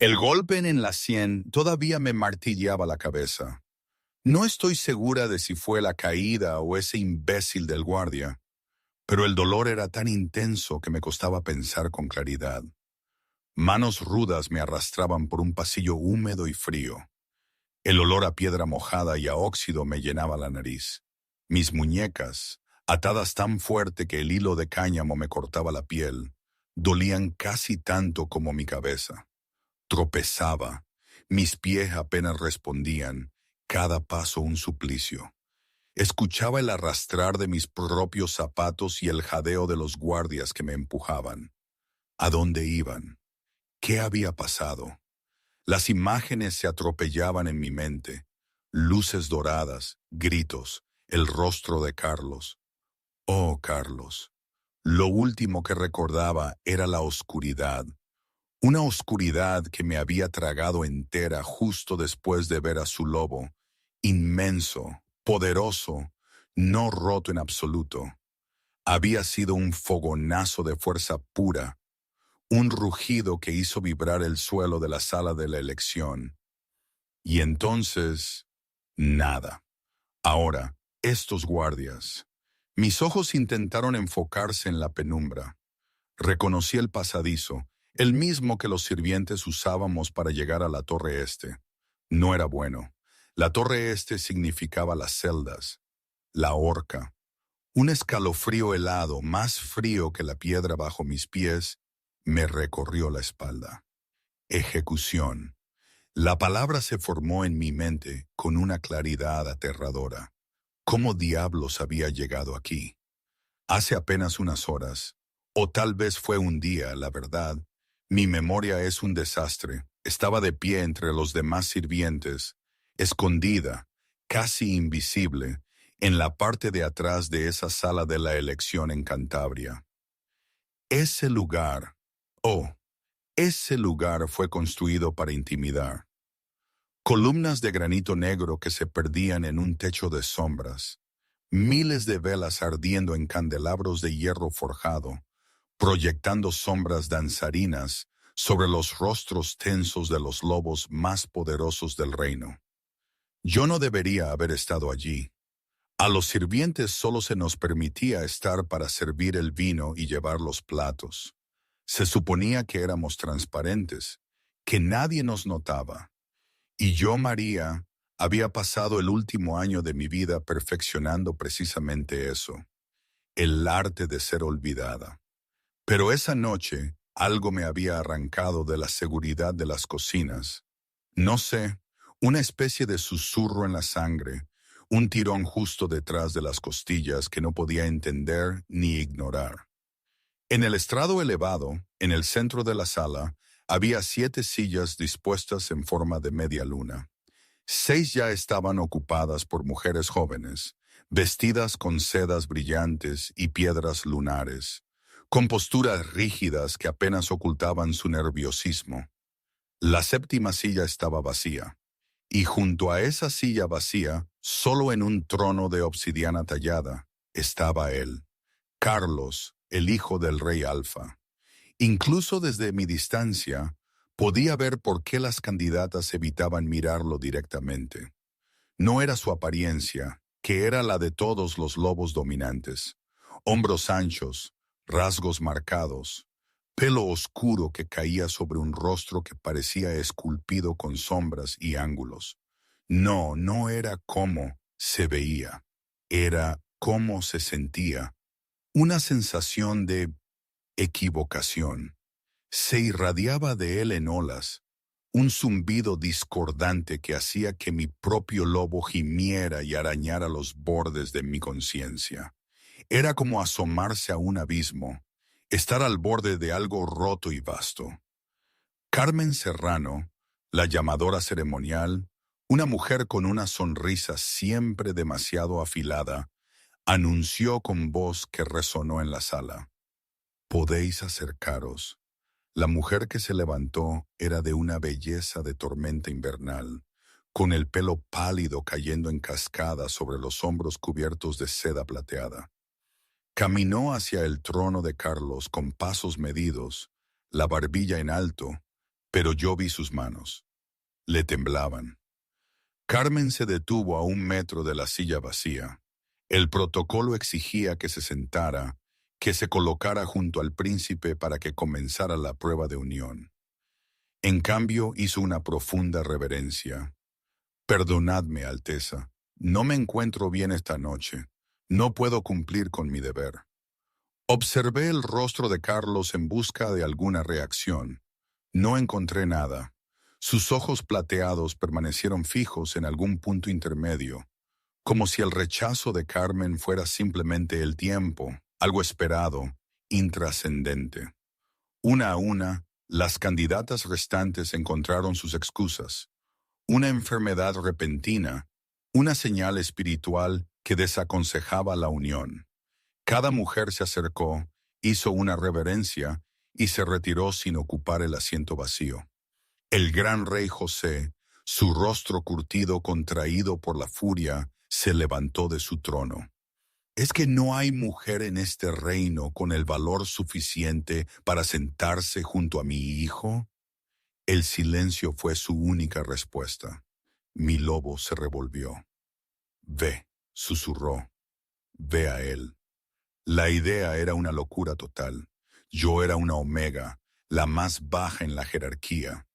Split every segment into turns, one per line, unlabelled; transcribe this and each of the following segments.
El golpe en la sien todavía me martillaba la cabeza. No estoy segura de si fue la caída o ese imbécil del guardia, pero el dolor era tan intenso que me costaba pensar con claridad. Manos rudas me arrastraban por un pasillo húmedo y frío. El olor a piedra mojada y a óxido me llenaba la nariz. Mis muñecas, atadas tan fuerte que el hilo de cáñamo me cortaba la piel, dolían casi tanto como mi cabeza. Tropezaba, mis pies apenas respondían, cada paso un suplicio. Escuchaba el arrastrar de mis propios zapatos y el jadeo de los guardias que me empujaban. ¿A dónde iban? ¿Qué había pasado? Las imágenes se atropellaban en mi mente. Luces doradas, gritos, el rostro de Carlos. Oh, Carlos. Lo último que recordaba era la oscuridad. Una oscuridad que me había tragado entera justo después de ver a su lobo, inmenso, poderoso, no roto en absoluto. Había sido un fogonazo de fuerza pura, un rugido que hizo vibrar el suelo de la sala de la elección. Y entonces, nada. Ahora, estos guardias. Mis ojos intentaron enfocarse en la penumbra. Reconocí el pasadizo, el mismo que los sirvientes usábamos para llegar a la torre este. No era bueno. La torre este significaba las celdas, la horca. Un escalofrío helado, más frío que la piedra bajo mis pies, me recorrió la espalda. Ejecución. La palabra se formó en mi mente con una claridad aterradora. ¿Cómo diablos había llegado aquí? Hace apenas unas horas, o tal vez fue un día, la verdad. Mi memoria es un desastre. Estaba de pie entre los demás sirvientes, escondida, casi invisible, en la parte de atrás de esa sala de la elección en Cantabria. Ese lugar, ese lugar fue construido para intimidar. Columnas de granito negro que se perdían en un techo de sombras. Miles de velas ardiendo en candelabros de hierro forjado, proyectando sombras danzarinas sobre los rostros tensos de los lobos más poderosos del reino. Yo no debería haber estado allí. A los sirvientes solo se nos permitía estar para servir el vino y llevar los platos. Se suponía que éramos transparentes, que nadie nos notaba. Y yo, María, había pasado el último año de mi vida perfeccionando precisamente eso, el arte de ser olvidada. Pero esa noche algo me había arrancado de la seguridad de las cocinas. No sé, una especie de susurro en la sangre, un tirón justo detrás de las costillas que no podía entender ni ignorar. En el estrado elevado, en el centro de la sala, había 7 sillas dispuestas en forma de media luna. 6 ya estaban ocupadas por mujeres jóvenes, vestidas con sedas brillantes y piedras lunares, con posturas rígidas que apenas ocultaban su nerviosismo. La 7ª silla estaba vacía, y junto a esa silla vacía, solo en un trono de obsidiana tallada, estaba él, Carlos, el hijo del rey Alfa. Incluso desde mi distancia, podía ver por qué las candidatas evitaban mirarlo directamente. No era su apariencia, que era la de todos los lobos dominantes. Hombros anchos, rasgos marcados, pelo oscuro que caía sobre un rostro que parecía esculpido con sombras y ángulos. No, no era cómo se veía, era cómo se sentía. Una sensación de equivocación. Se irradiaba de él en olas, un zumbido discordante que hacía que mi propio lobo gimiera y arañara los bordes de mi conciencia. Era como asomarse a un abismo, estar al borde de algo roto y vasto. Carmen Serrano, la llamadora ceremonial, una mujer con una sonrisa siempre demasiado afilada, anunció con voz que resonó en la sala: «Podéis acercaros». La mujer que se levantó era de una belleza de tormenta invernal, con el pelo pálido cayendo en cascada sobre los hombros cubiertos de seda plateada. Caminó hacia el trono de Carlos con pasos medidos, la barbilla en alto, Pero yo vi sus manos. Le temblaban. Carmen se detuvo a 1 metro de la silla vacía. El protocolo exigía que se sentara, que se colocara junto al príncipe para que comenzara la prueba de unión. En cambio, hizo una profunda reverencia. Perdonadme, Alteza, no me encuentro bien esta noche. No puedo cumplir con mi deber. Observé el rostro de Carlos en busca de alguna reacción. No encontré nada. Sus ojos plateados permanecieron fijos en algún punto intermedio, como si el rechazo de Carmen fuera simplemente el tiempo, algo esperado, intrascendente. Una a una, las candidatas restantes encontraron sus excusas. Una enfermedad repentina, una señal espiritual que desaconsejaba la unión. Cada mujer se acercó, hizo una reverencia y se retiró sin ocupar el asiento vacío. El gran rey José, su rostro curtido contraído por la furia, se levantó de su trono. ¿Es que no hay mujer en este reino con el valor suficiente para sentarse junto a mi hijo? El silencio fue su única respuesta. Mi lobo se revolvió. Ve, susurró. Ve a él. La idea era una locura total. Yo era una omega, la más baja en la jerarquía.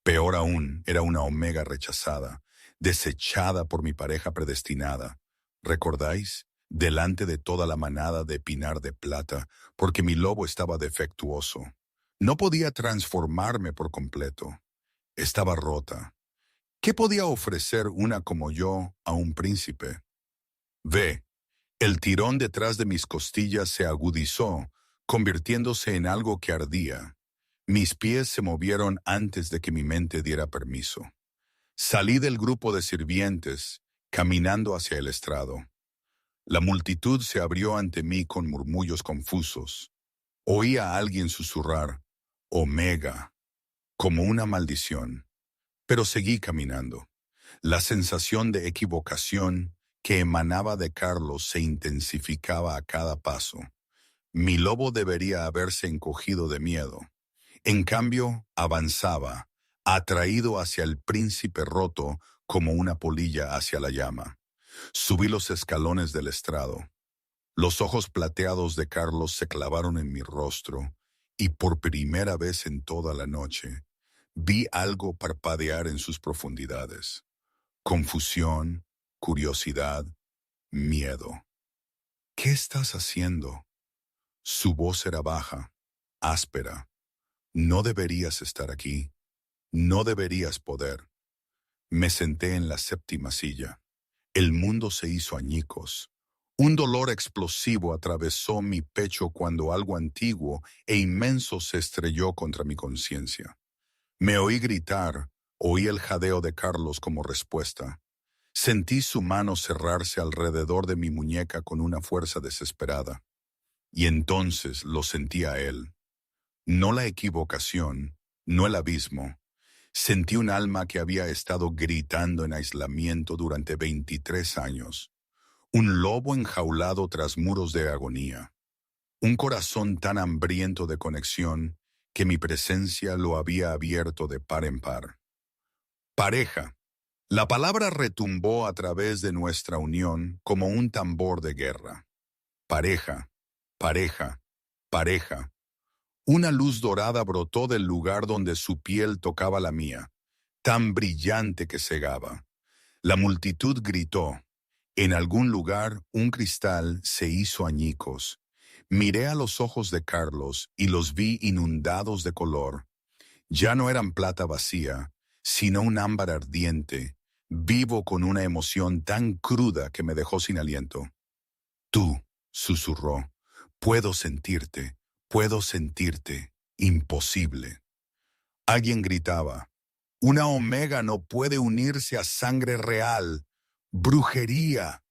Peor aún, era una omega rechazada, desechada por mi pareja predestinada. ¿Recordáis? Delante de toda la manada de Pinar de Plata, porque mi lobo estaba defectuoso. No podía transformarme por completo. Estaba rota. ¿Qué podía ofrecer una como yo a un príncipe? Ve, el tirón detrás de mis costillas se agudizó, convirtiéndose en algo que ardía. Mis pies se movieron antes de que mi mente diera permiso. Salí del grupo de sirvientes, caminando hacia el estrado. La multitud se abrió ante mí con murmullos confusos. Oí a alguien susurrar, Omega, como una maldición. Pero seguí caminando. La sensación de equivocación que emanaba de Carlos se intensificaba a cada paso. Mi lobo debería haberse encogido de miedo. En cambio, avanzaba, atraído hacia el príncipe roto como una polilla hacia la llama. Subí los escalones del estrado. Los ojos plateados de Carlos se clavaron en mi rostro y por primera vez en toda la noche vi algo parpadear en sus profundidades. Confusión, curiosidad, miedo. ¿Qué estás haciendo? Su voz era baja, áspera. No deberías estar aquí. No deberías poder. Me senté en la 7ª silla. El mundo se hizo añicos. Un dolor explosivo atravesó mi pecho cuando algo antiguo e inmenso se estrelló contra mi conciencia. Me oí gritar, oí el jadeo de Carlos como respuesta. Sentí su mano cerrarse alrededor de mi muñeca con una fuerza desesperada. Y entonces lo sentí a él. No la equivocación, no el abismo. Sentí un alma que había estado gritando en aislamiento durante 23 años. Un lobo enjaulado tras muros de agonía. Un corazón tan hambriento de conexión que mi presencia lo había abierto de par en par. Pareja. La palabra retumbó a través de nuestra unión como un tambor de guerra. Pareja, pareja, pareja. Una luz dorada brotó del lugar donde su piel tocaba la mía, tan brillante que cegaba. La multitud gritó. En algún lugar un cristal se hizo añicos. Miré a los ojos de Carlos y los vi inundados de color. Ya no eran plata vacía, sino un ámbar ardiente, vivo con una emoción tan cruda que me dejó sin aliento. Tú, susurró, puedo sentirte, imposible. Alguien gritaba, una omega no puede unirse a sangre real, brujería.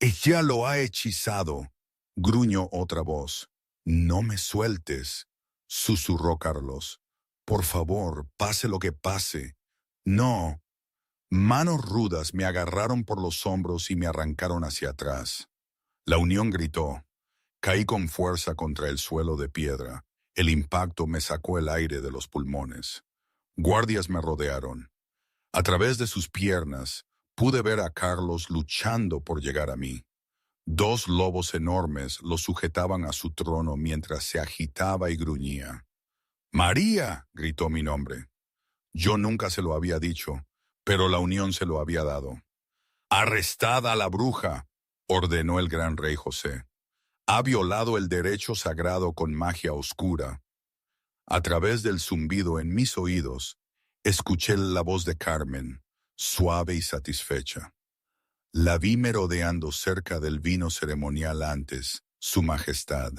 Ella lo ha hechizado, gruñó otra voz. No me sueltes, susurró Carlos. Por favor, pase lo que pase. No. Manos rudas me agarraron por los hombros y me arrancaron hacia atrás. La unión gritó. Caí con fuerza contra el suelo de piedra. El impacto me sacó el aire de los pulmones. Guardias me rodearon. A través de sus piernas pude ver a Carlos luchando por llegar a mí. Dos lobos enormes lo sujetaban a su trono mientras se agitaba y gruñía. «¡María!», gritó mi nombre. Yo nunca se lo había dicho, pero la unión se lo había dado. «¡Arrestad a la bruja!», ordenó el gran rey José. «Ha violado el derecho sagrado con magia oscura». A través del zumbido en mis oídos, escuché la voz de Carmen, suave y satisfecha. La vi merodeando cerca del vino ceremonial antes, Su Majestad.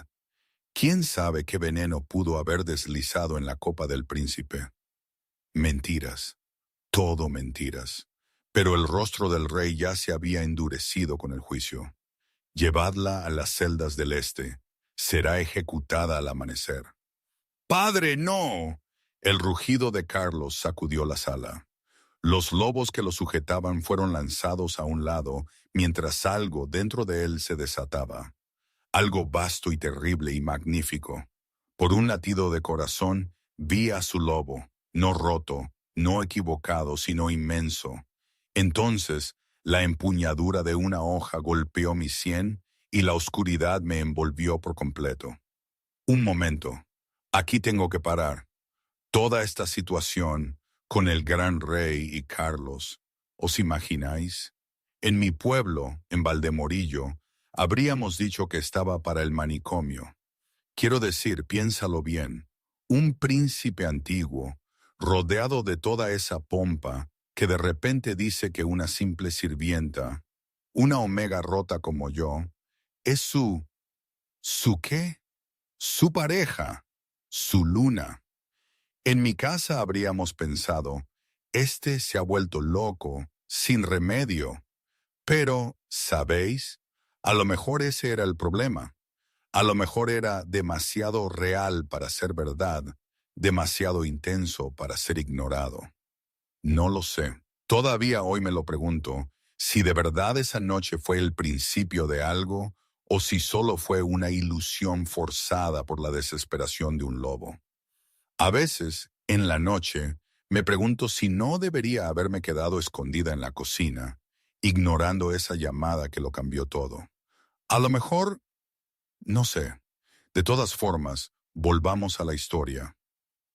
¿Quién sabe qué veneno pudo haber deslizado en la copa del príncipe? Mentiras, todo mentiras. Pero el rostro del rey ya se había endurecido con el juicio. Llevadla a las celdas del este. Será ejecutada al amanecer. ¡Padre, no! El rugido de Carlos sacudió la sala. Los lobos que lo sujetaban fueron lanzados a un lado, mientras algo dentro de él se desataba. Algo vasto y terrible y magnífico. Por un latido de corazón, vi a su lobo, no roto, no equivocado, sino inmenso. Entonces, la empuñadura de una hoja golpeó mi sien y la oscuridad me envolvió por completo. Un momento. Aquí tengo que parar. Toda esta situación con el gran rey y Carlos, ¿os imagináis? En mi pueblo, en Valdemorillo, habríamos dicho que estaba para el manicomio. Quiero decir, piénsalo bien, un príncipe antiguo, rodeado de toda esa pompa, que de repente dice que una simple sirvienta, una omega rota como yo, es ¿su qué? Su pareja, su luna. En mi casa habríamos pensado, este se ha vuelto loco, sin remedio. Pero, ¿sabéis? A lo mejor ese era el problema. A lo mejor era demasiado real para ser verdad, demasiado intenso para ser ignorado. No lo sé. Todavía hoy me lo pregunto, si de verdad esa noche fue el principio de algo o si solo fue una ilusión forzada por la desesperación de un lobo. A veces, en la noche, me pregunto si no debería haberme quedado escondida en la cocina, ignorando esa llamada que lo cambió todo. A lo mejor, no sé. De todas formas, volvamos a la historia.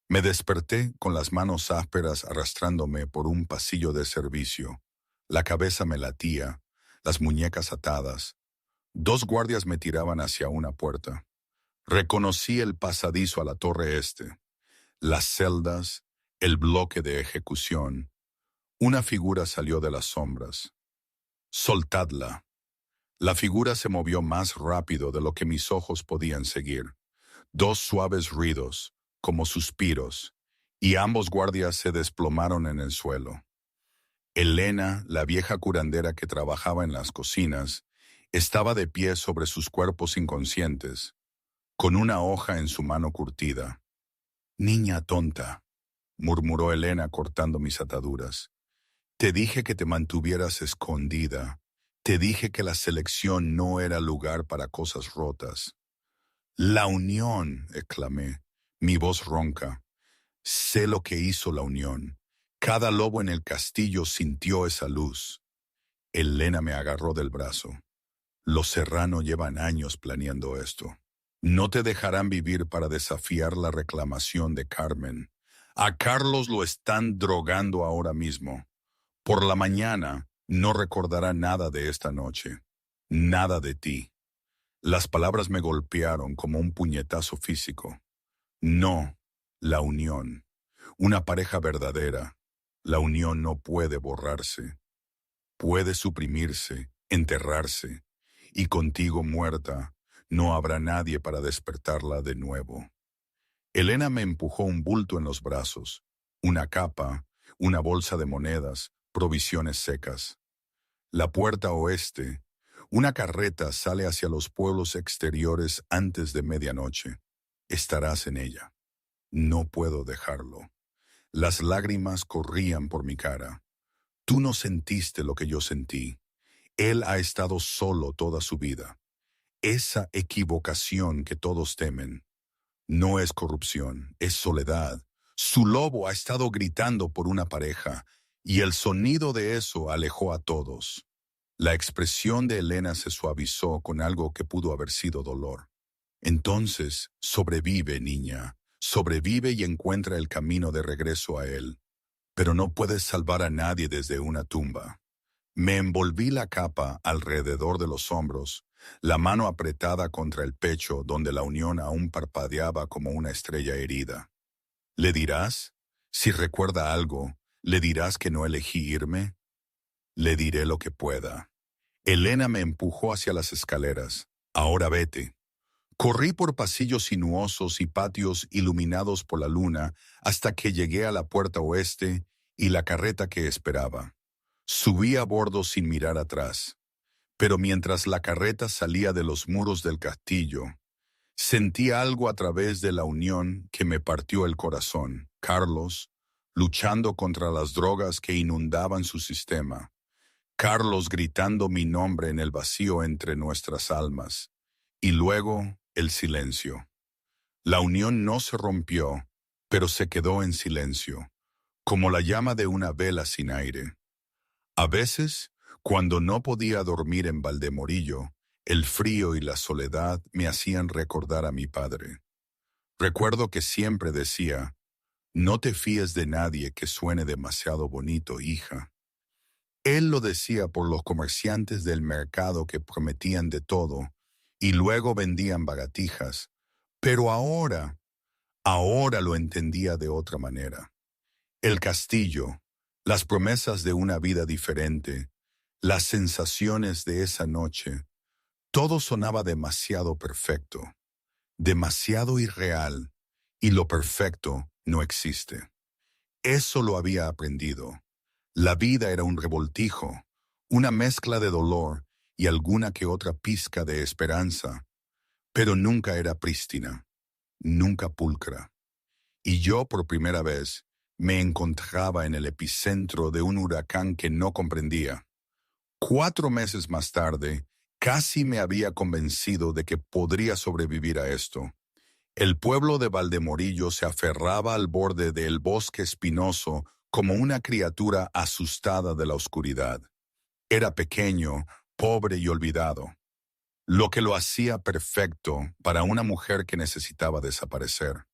Me desperté con las manos ásperas arrastrándome por un pasillo de servicio. La cabeza me latía, las muñecas atadas. Dos guardias me tiraban hacia una puerta. Reconocí el pasadizo a la torre este, las celdas, el bloque de ejecución. Una figura salió de las sombras. «Soltadla». La figura se movió más rápido de lo que mis ojos podían seguir. Dos suaves ruidos, como suspiros, y ambos guardias se desplomaron en el suelo. Elena, la vieja curandera que trabajaba en las cocinas, estaba de pie sobre sus cuerpos inconscientes, con una hoja en su mano curtida. «Niña tonta», murmuró Elena cortando mis ataduras. «Te dije que te mantuvieras escondida. Te dije que la selección no era lugar para cosas rotas». «La unión», exclamé, mi voz ronca. «Sé lo que hizo la unión. Cada lobo en el castillo sintió esa luz». Elena me agarró del brazo. «Los Serrano llevan años planeando esto. No te dejarán vivir para desafiar la reclamación de Carmen. A Carlos lo están drogando ahora mismo. Por la mañana no recordará nada de esta noche, nada de ti». Las palabras me golpearon como un puñetazo físico. No, la unión. Una pareja verdadera. La unión no puede borrarse. Puede suprimirse, enterrarse. Y contigo muerta, no habrá nadie para despertarla de nuevo. Elena me empujó un bulto en los brazos, una capa, una bolsa de monedas, provisiones secas. La puerta oeste. Una carreta sale hacia los pueblos exteriores antes de medianoche. Estarás en ella. No puedo dejarlo. Las lágrimas corrían por mi cara. Tú no sentiste lo que yo sentí. Él ha estado solo toda su vida. Esa equivocación que todos temen. No es corrupción, es soledad. Su lobo ha estado gritando por una pareja, y el sonido de eso alejó a todos. La expresión de Elena se suavizó con algo que pudo haber sido dolor. Entonces, sobrevive, niña, sobrevive y encuentra el camino de regreso a él. Pero no puedes salvar a nadie desde una tumba. Me envolví la capa alrededor de los hombros, la mano apretada contra el pecho donde la unión aún parpadeaba como una estrella herida. ¿Le dirás? Si recuerda algo, ¿le dirás que no elegí irme? Le diré lo que pueda. Elena me empujó hacia las escaleras. Ahora vete. Corrí por pasillos sinuosos y patios iluminados por la luna hasta que llegué a la puerta oeste y la carreta que esperaba. Subí a bordo sin mirar atrás, pero mientras la carreta salía de los muros del castillo, sentí algo a través de la unión que me partió el corazón. Carlos, luchando contra las drogas que inundaban su sistema. Carlos gritando mi nombre en el vacío entre nuestras almas. Y luego, el silencio. La unión no se rompió, pero se quedó en silencio, como la llama de una vela sin aire. A veces, cuando no podía dormir en Valdemorillo, el frío y la soledad me hacían recordar a mi padre. Recuerdo que siempre decía, no te fíes de nadie que suene demasiado bonito, hija. Él lo decía por los comerciantes del mercado que prometían de todo y luego vendían bagatijas, pero ahora lo entendía de otra manera. El castillo, las promesas de una vida diferente, las sensaciones de esa noche, todo sonaba demasiado perfecto, demasiado irreal, y lo perfecto no existe. Eso lo había aprendido. La vida era un revoltijo, una mezcla de dolor y alguna que otra pizca de esperanza, pero nunca era prístina, nunca pulcra. Y yo por primera vez me encontraba en el epicentro de un huracán que no comprendía. 4 meses más tarde, casi me había convencido de que podría sobrevivir a esto. El pueblo de Valdemorillo se aferraba al borde del bosque espinoso como una criatura asustada de la oscuridad. Era pequeño, pobre y olvidado, lo que lo hacía perfecto para una mujer que necesitaba desaparecer.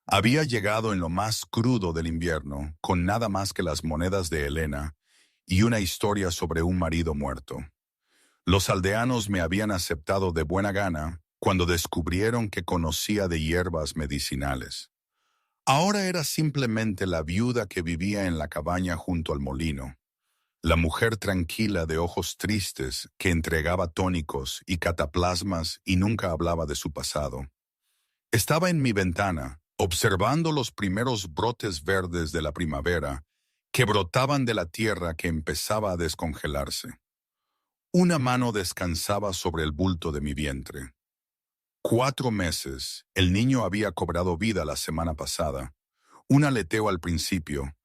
Había llegado en lo más crudo del invierno, con nada más que las monedas de Elena y una historia sobre un marido muerto. Los aldeanos me habían aceptado de buena gana cuando descubrieron que conocía de hierbas medicinales. Ahora era simplemente la viuda que vivía en la cabaña junto al molino, la mujer tranquila de ojos tristes que entregaba tónicos y cataplasmas y nunca hablaba de su pasado. Estaba en mi ventana, observando los primeros brotes verdes de la primavera que brotaban de la tierra que empezaba a descongelarse. Una mano descansaba sobre el bulto de mi vientre. 4 meses, el niño había cobrado vida la semana pasada, un aleteo al principio,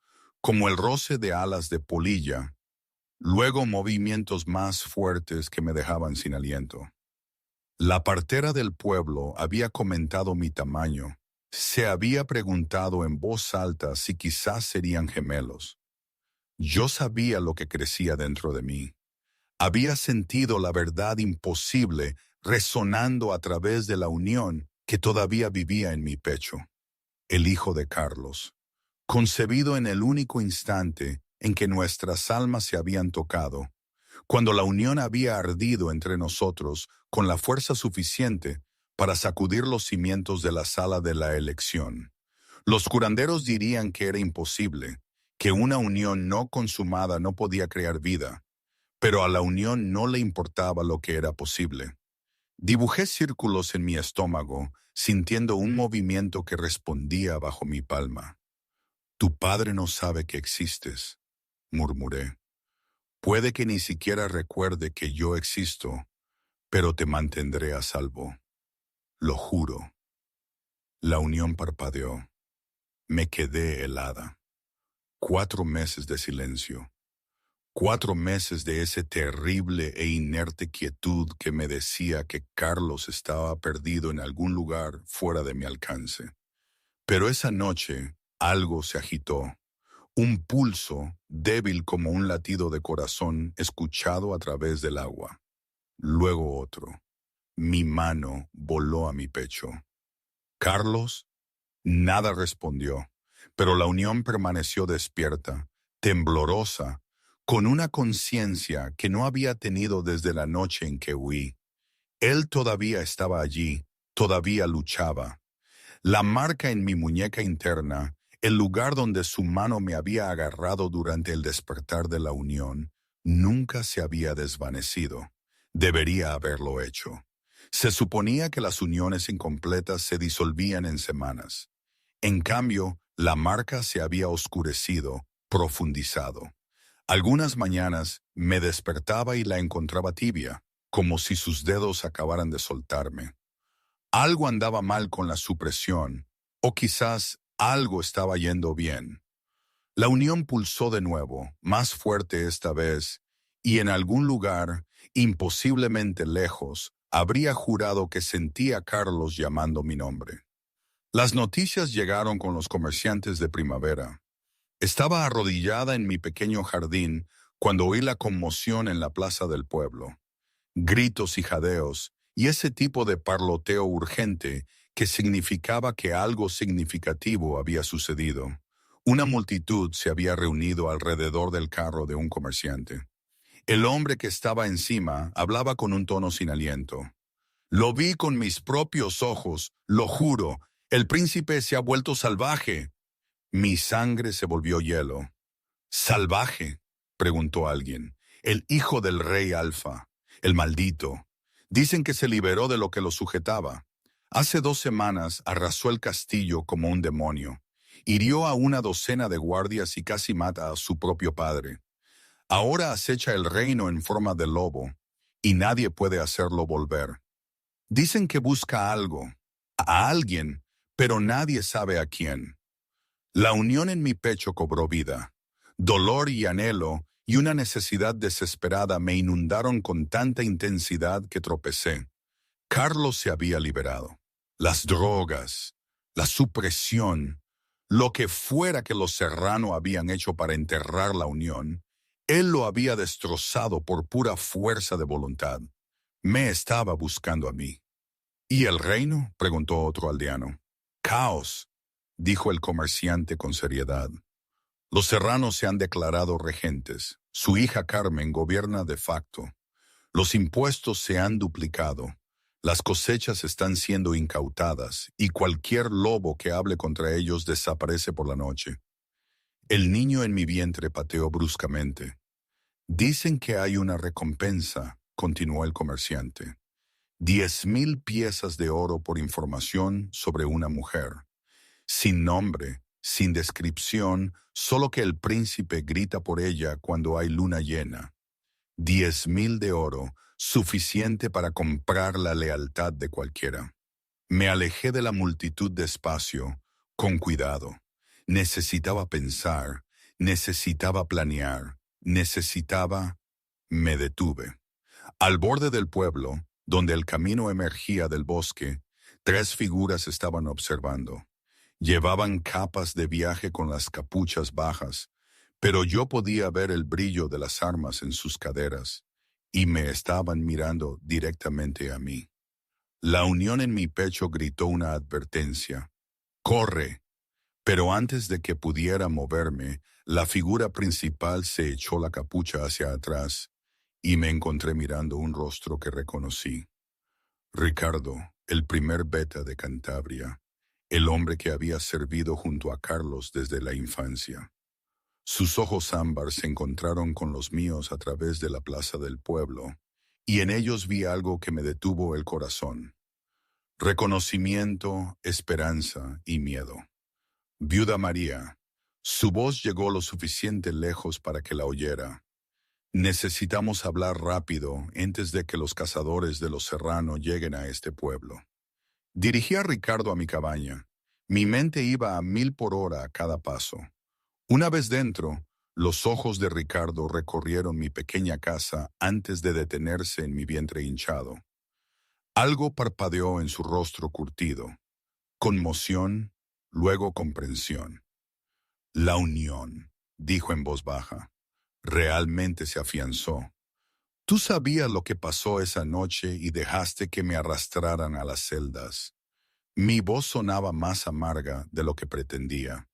como el roce de alas de polilla, luego movimientos más fuertes que me dejaban sin aliento. La partera del pueblo había comentado mi tamaño. Se había preguntado en voz alta si quizás serían gemelos. Yo sabía lo que crecía dentro de mí. Había sentido la verdad imposible resonando a través de la unión que todavía vivía en mi pecho. El hijo de Carlos, concebido en el único instante en que nuestras almas se habían tocado, cuando la unión había ardido entre nosotros con la fuerza suficiente para sacudir los cimientos de la sala de la elección. Los curanderos dirían que era imposible, que una unión no consumada no podía crear vida, pero a la unión no le importaba lo que era posible. Dibujé círculos en mi estómago, sintiendo un movimiento que respondía bajo mi palma. Tu padre no sabe que existes, murmuré. Puede que ni siquiera recuerde que yo existo, pero te mantendré a salvo. Lo juro. La unión parpadeó. Me quedé helada. 4 meses de silencio. 4 meses de ese terrible e inerte quietud que me decía que Carlos estaba perdido en algún lugar fuera de mi alcance. Pero esa noche, Algo se agitó. Un pulso, débil como un latido de corazón, escuchado a través del agua. Luego otro. Mi mano voló a mi pecho. Carlos, nada respondió, pero la unión permaneció despierta, temblorosa, con una conciencia que no había tenido desde la noche en que huí. Él todavía estaba allí, todavía luchaba. La marca en mi muñeca interna, el lugar donde su mano me había agarrado durante el despertar de la unión, nunca se había desvanecido. Debería haberlo hecho. Se suponía que las uniones incompletas se disolvían en semanas. En cambio, la marca se había oscurecido, profundizado. Algunas mañanas me despertaba y la encontraba tibia, como si sus dedos acabaran de soltarme. Algo andaba mal con la supresión, o quizás algo estaba yendo bien. La unión pulsó de nuevo, más fuerte esta vez, y en algún lugar, imposiblemente lejos, habría jurado que sentía a Carlos llamando mi nombre. Las noticias llegaron con los comerciantes de primavera. Estaba arrodillada en mi pequeño jardín cuando oí la conmoción en la plaza del pueblo. Gritos y jadeos, y ese tipo de parloteo urgente que significaba que algo significativo había sucedido. Una multitud se había reunido alrededor del carro de un comerciante. El hombre que estaba encima hablaba con un tono sin aliento. Lo vi con mis propios ojos, lo juro, el príncipe se ha vuelto salvaje. Mi sangre se volvió hielo. ¿Salvaje?, preguntó alguien. El hijo del rey Alfa, el maldito. Dicen que se liberó de lo que lo sujetaba. Hace 2 semanas arrasó el castillo como un demonio. Hirió a una docena de guardias y casi mata a su propio padre. Ahora acecha el reino en forma de lobo, y nadie puede hacerlo volver. Dicen que busca algo, a alguien, pero nadie sabe a quién. La unión en mi pecho cobró vida. Dolor y anhelo y una necesidad desesperada me inundaron con tanta intensidad que tropecé. Carlos se había liberado. Las drogas, la supresión, lo que fuera que los Serrano habían hecho para enterrar la unión, él lo había destrozado por pura fuerza de voluntad. Me estaba buscando a mí. ¿Y el reino?, preguntó otro aldeano. Caos, dijo el comerciante con seriedad. Los Serranos se han declarado regentes. Su hija Carmen gobierna de facto. Los impuestos se han duplicado. Las cosechas están siendo incautadas y cualquier lobo que hable contra ellos desaparece por la noche. El niño en mi vientre pateó bruscamente. Dicen que hay una recompensa, continuó el comerciante. 10,000 piezas de oro por información sobre una mujer. Sin nombre, sin descripción, solo que el príncipe grita por ella cuando hay luna llena. 10,000 de oro, suficiente para comprar la lealtad de cualquiera. Me alejé de la multitud despacio, con cuidado. Necesitaba pensar, necesitaba planear, necesitaba... Me detuve. Al borde del pueblo, donde el camino emergía del bosque, 3 figuras estaban observando. Llevaban capas de viaje con las capuchas bajas, pero yo podía ver el brillo de las armas en sus caderas, y me estaban mirando directamente a mí. La unión en mi pecho gritó una advertencia. ¡Corre! Pero antes de que pudiera moverme, la figura principal se echó la capucha hacia atrás, y me encontré mirando un rostro que reconocí. Ricardo, el primer beta de Cantabria, el hombre que había servido junto a Carlos desde la infancia. Sus ojos ámbar se encontraron con los míos a través de la plaza del pueblo, y en ellos vi algo que me detuvo el corazón. Reconocimiento, esperanza y miedo. Viuda María, su voz llegó lo suficiente lejos para que la oyera. Necesitamos hablar rápido antes de que los cazadores de los Serrano lleguen a este pueblo. Dirigí a Ricardo a mi cabaña. Mi mente iba a 1000 por hora a cada paso. Una vez dentro, los ojos de Ricardo recorrieron mi pequeña casa antes de detenerse en mi vientre hinchado. Algo parpadeó en su rostro curtido. Conmoción, luego comprensión. La unión, dijo en voz baja, realmente se afianzó. Tú sabías lo que pasó esa noche y dejaste que me arrastraran a las celdas. Mi voz sonaba más amarga de lo que pretendía.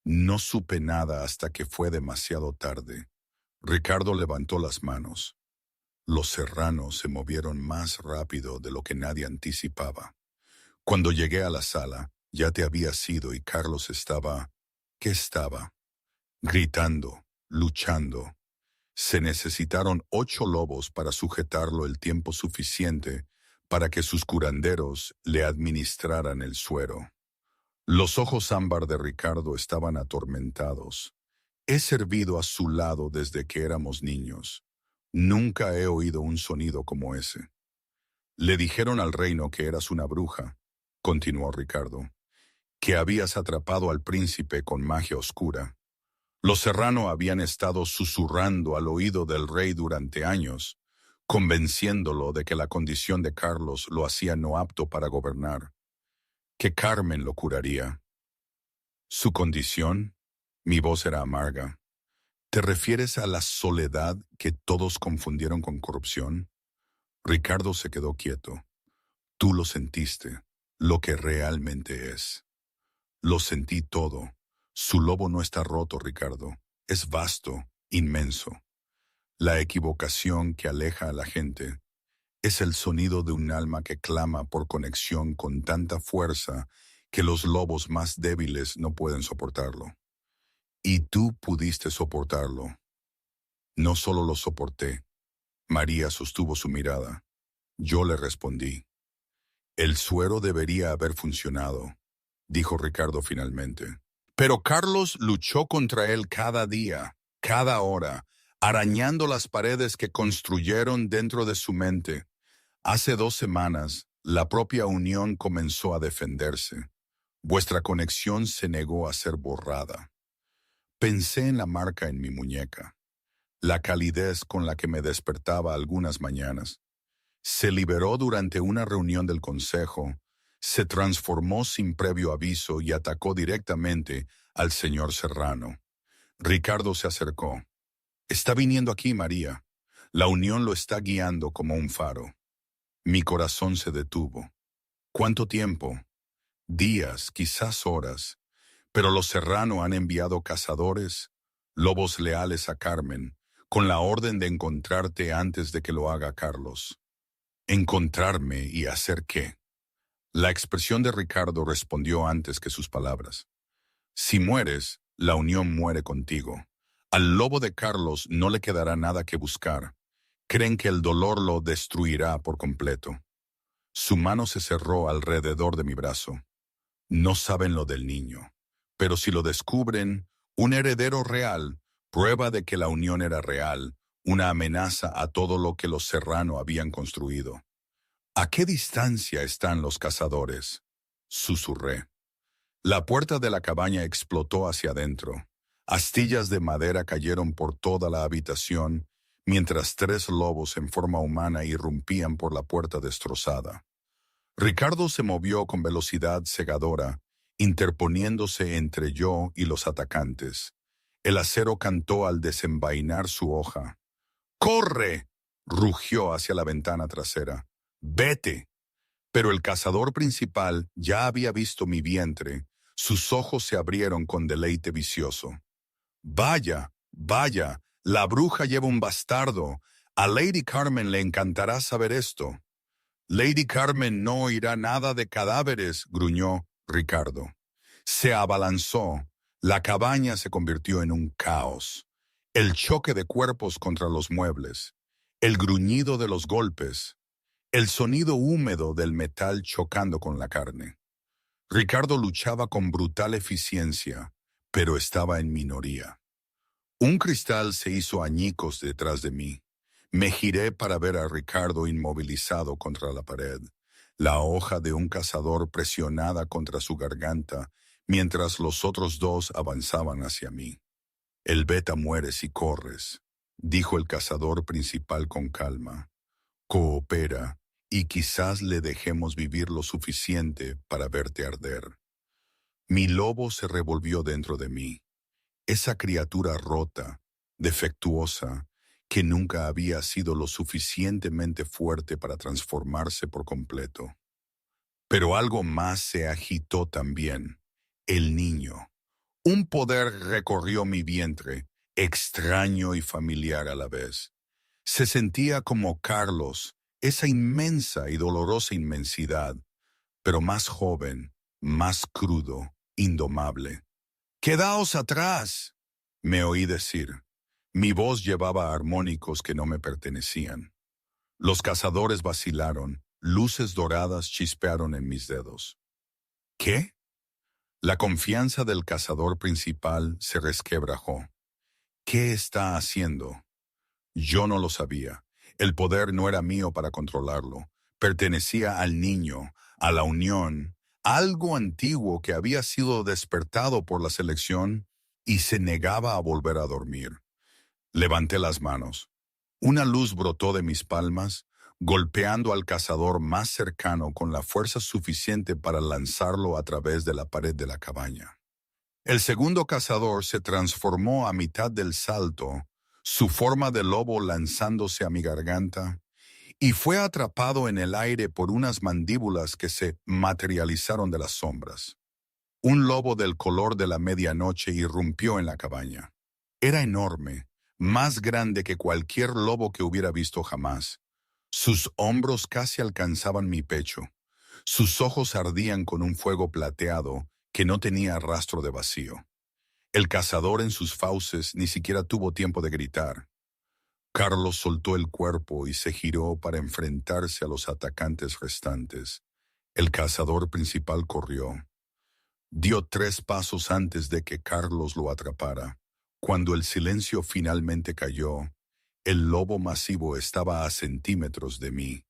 No supe nada hasta que fue demasiado tarde. Ricardo levantó las manos. Los serranos se movieron más rápido de lo que nadie anticipaba. Cuando llegué a la sala, ya te habías ido y Carlos estaba... ¿Qué estaba? Gritando, luchando. Se necesitaron 8 lobos para sujetarlo el tiempo suficiente para que sus curanderos le administraran el suero. Los ojos ámbar de Ricardo estaban atormentados. He servido a su lado desde que éramos niños. Nunca he oído un sonido como ese. Le dijeron al reino que eras una bruja, continuó Ricardo, que habías atrapado al príncipe con magia oscura. Los Serrano habían estado susurrando al oído del rey durante años, convenciéndolo de que la condición de Carlos lo hacía no apto para gobernar, que Carmen lo curaría. ¿Su condición? Mi voz era amarga. ¿Te refieres a la soledad que todos confundieron con corrupción? Ricardo se quedó quieto. Tú lo sentiste, lo que realmente es. Lo sentí todo. Su lobo no está roto, Ricardo. Es vasto, inmenso. La equivocación que aleja a la gente es el sonido de un alma que clama por conexión con tanta fuerza que los lobos más débiles no pueden soportarlo. Y tú pudiste soportarlo. No solo lo soporté. María sostuvo su mirada. Yo le respondí. El suero debería haber funcionado, dijo Ricardo finalmente. Pero Carlos luchó contra él cada día, cada hora, arañando las paredes que construyeron dentro de su mente. Hace 2 semanas, la propia unión comenzó a defenderse. Vuestra conexión se negó a ser borrada. Pensé en la marca en mi muñeca, la calidez con la que me despertaba algunas mañanas. Se liberó durante una reunión del consejo, se transformó sin previo aviso y atacó directamente al señor Serrano. Ricardo se acercó. Está viniendo aquí, María. La unión lo está guiando como un faro. Mi corazón se detuvo. ¿Cuánto tiempo? Días, quizás horas. Pero los Serrano han enviado cazadores, lobos leales a Carmen, con la orden de encontrarte antes de que lo haga Carlos. ¿Encontrarme y hacer qué? La expresión de Ricardo respondió antes que sus palabras. Si mueres, la unión muere contigo. Al lobo de Carlos no le quedará nada que buscar. Creen que el dolor lo destruirá por completo. Su mano se cerró alrededor de mi brazo. No saben lo del niño. Pero si lo descubren, un heredero real, prueba de que la unión era real, una amenaza a todo lo que los Serrano habían construido. ¿A qué distancia están los cazadores? Susurré. La puerta de la cabaña explotó hacia adentro. Astillas de madera cayeron por toda la habitación, mientras 3 lobos en forma humana irrumpían por la puerta destrozada. Ricardo se movió con velocidad cegadora, interponiéndose entre yo y los atacantes. El acero cantó al desenvainar su hoja. ¡Corre!, rugió hacia la ventana trasera. ¡Vete! Pero el cazador principal ya había visto mi vientre. Sus ojos se abrieron con deleite vicioso. Vaya, vaya, la bruja lleva un bastardo. A Lady Carmen le encantará saber esto. Lady Carmen no oirá nada de cadáveres, gruñó Ricardo. Se abalanzó. La cabaña se convirtió en un caos. El choque de cuerpos contra los muebles. El gruñido de los golpes. El sonido húmedo del metal chocando con la carne. Ricardo luchaba con brutal eficiencia, pero estaba en minoría. Un cristal se hizo añicos detrás de mí. Me giré para ver a Ricardo inmovilizado contra la pared, la hoja de un cazador presionada contra su garganta, mientras los otros 2 avanzaban hacia mí. El beta muere si corres, dijo el cazador principal con calma. Coopera, y quizás le dejemos vivir lo suficiente para verte arder. Mi lobo se revolvió dentro de mí. esa criatura rota, defectuosa, que nunca había sido lo suficientemente fuerte para transformarse por completo. Pero algo más se agitó también, el niño. Un poder recorrió mi vientre, extraño y familiar a la vez. Se sentía como Carlos, esa inmensa y dolorosa inmensidad, pero más joven, más crudo, indomable. «¡Quedaos atrás!», me oí decir. Mi voz llevaba armónicos que no me pertenecían. Los cazadores vacilaron, luces doradas chispearon en mis dedos. ¿Qué? La confianza del cazador principal se resquebrajó. ¿Qué está haciendo? Yo no lo sabía. El poder no era mío para controlarlo. Pertenecía al niño, a la unión, algo antiguo que había sido despertado por la selección y se negaba a volver a dormir. Levanté las manos. Una luz brotó de mis palmas, golpeando al cazador más cercano con la fuerza suficiente para lanzarlo a través de la pared de la cabaña. El segundo cazador se transformó a mitad del salto, su forma de lobo lanzándose a mi garganta, y fue atrapado en el aire por unas mandíbulas que se materializaron de las sombras. Un lobo del color de la medianoche irrumpió en la cabaña. Era enorme, más grande que cualquier lobo que hubiera visto jamás. Sus hombros casi alcanzaban mi pecho. Sus ojos ardían con un fuego plateado que no tenía rastro de vacío. El cazador en sus fauces ni siquiera tuvo tiempo de gritar. Carlos soltó el cuerpo y se giró para enfrentarse a los atacantes restantes. El cazador principal corrió. Dio 3 pasos antes de que Carlos lo atrapara. Cuando el silencio finalmente cayó, el lobo masivo estaba a centímetros de mí.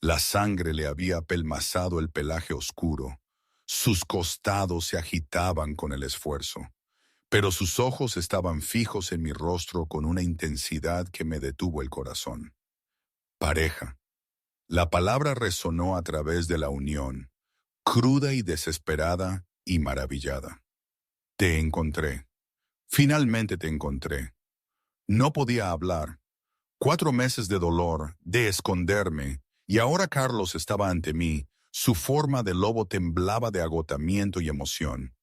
La sangre le había apelmazado el pelaje oscuro. Sus costados se agitaban con el esfuerzo, pero sus ojos estaban fijos en mi rostro con una intensidad que me detuvo el corazón. Pareja. La palabra resonó a través de la unión, cruda y desesperada y maravillada. Te encontré. Finalmente te encontré. No podía hablar. 4 meses de dolor, de esconderme, y ahora Carlos estaba ante mí. Su forma de lobo temblaba de agotamiento y emoción.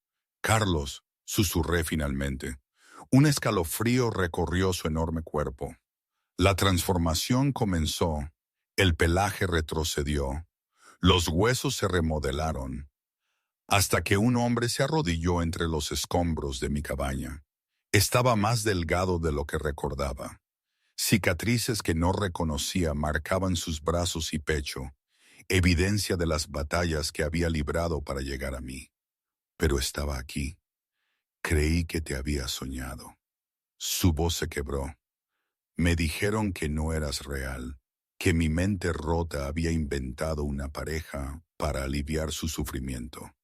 «Carlos», susurré finalmente. Un escalofrío recorrió su enorme cuerpo. La transformación comenzó. El pelaje retrocedió. Los huesos se remodelaron. Hasta que un hombre se arrodilló entre los escombros de mi cabaña. Estaba más delgado de lo que recordaba. Cicatrices que no reconocía marcaban sus brazos y pecho, evidencia de las batallas que había librado para llegar a mí. Pero estaba aquí. Creí que te había soñado. Su voz se quebró. Me dijeron que no eras real, que mi mente rota había inventado una pareja para aliviar su sufrimiento.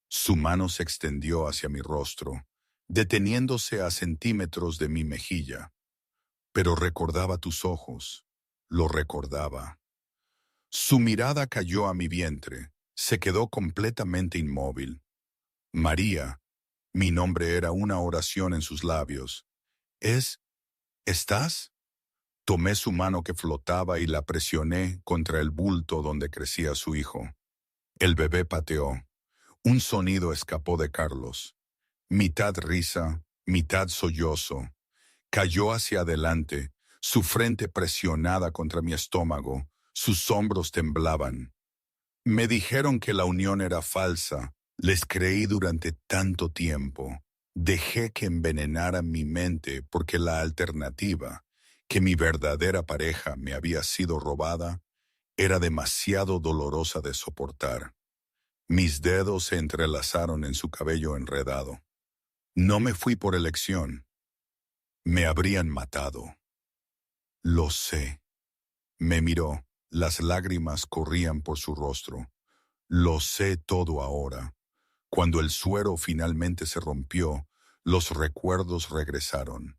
Su mano se extendió hacia mi rostro, deteniéndose a centímetros de mi mejilla. Pero recordaba tus ojos, lo recordaba. Su mirada cayó a mi vientre, se quedó completamente inmóvil. María, mi nombre era una oración en sus labios. ¿Estás? Tomé su mano que flotaba y la presioné contra el bulto donde crecía su hijo. El bebé pateó. Un sonido escapó de Carlos. Mitad risa, mitad sollozo. Cayó hacia adelante, su frente presionada contra mi estómago, sus hombros temblaban. Me dijeron que la unión era falsa. Les creí durante tanto tiempo. Dejé que envenenaran mi mente porque la alternativa, que mi verdadera pareja me había sido robada, era demasiado dolorosa de soportar. Mis dedos se entrelazaron en su cabello enredado. No me fui por elección. Me habrían matado. Lo sé. Me miró, las lágrimas corrían por su rostro. Lo sé todo ahora. Cuando el suero finalmente se rompió, los recuerdos regresaron.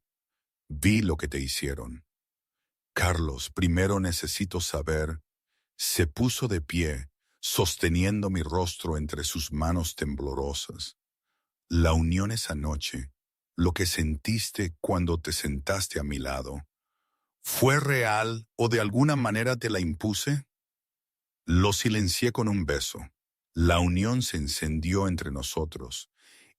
Vi lo que te hicieron. Carlos, primero necesito saber. Se puso de pie, sosteniendo mi rostro entre sus manos temblorosas. La unión esa noche, lo que sentiste cuando te sentaste a mi lado, ¿fue real o de alguna manera te la impuse? Lo silencié con un beso. La unión se encendió entre nosotros.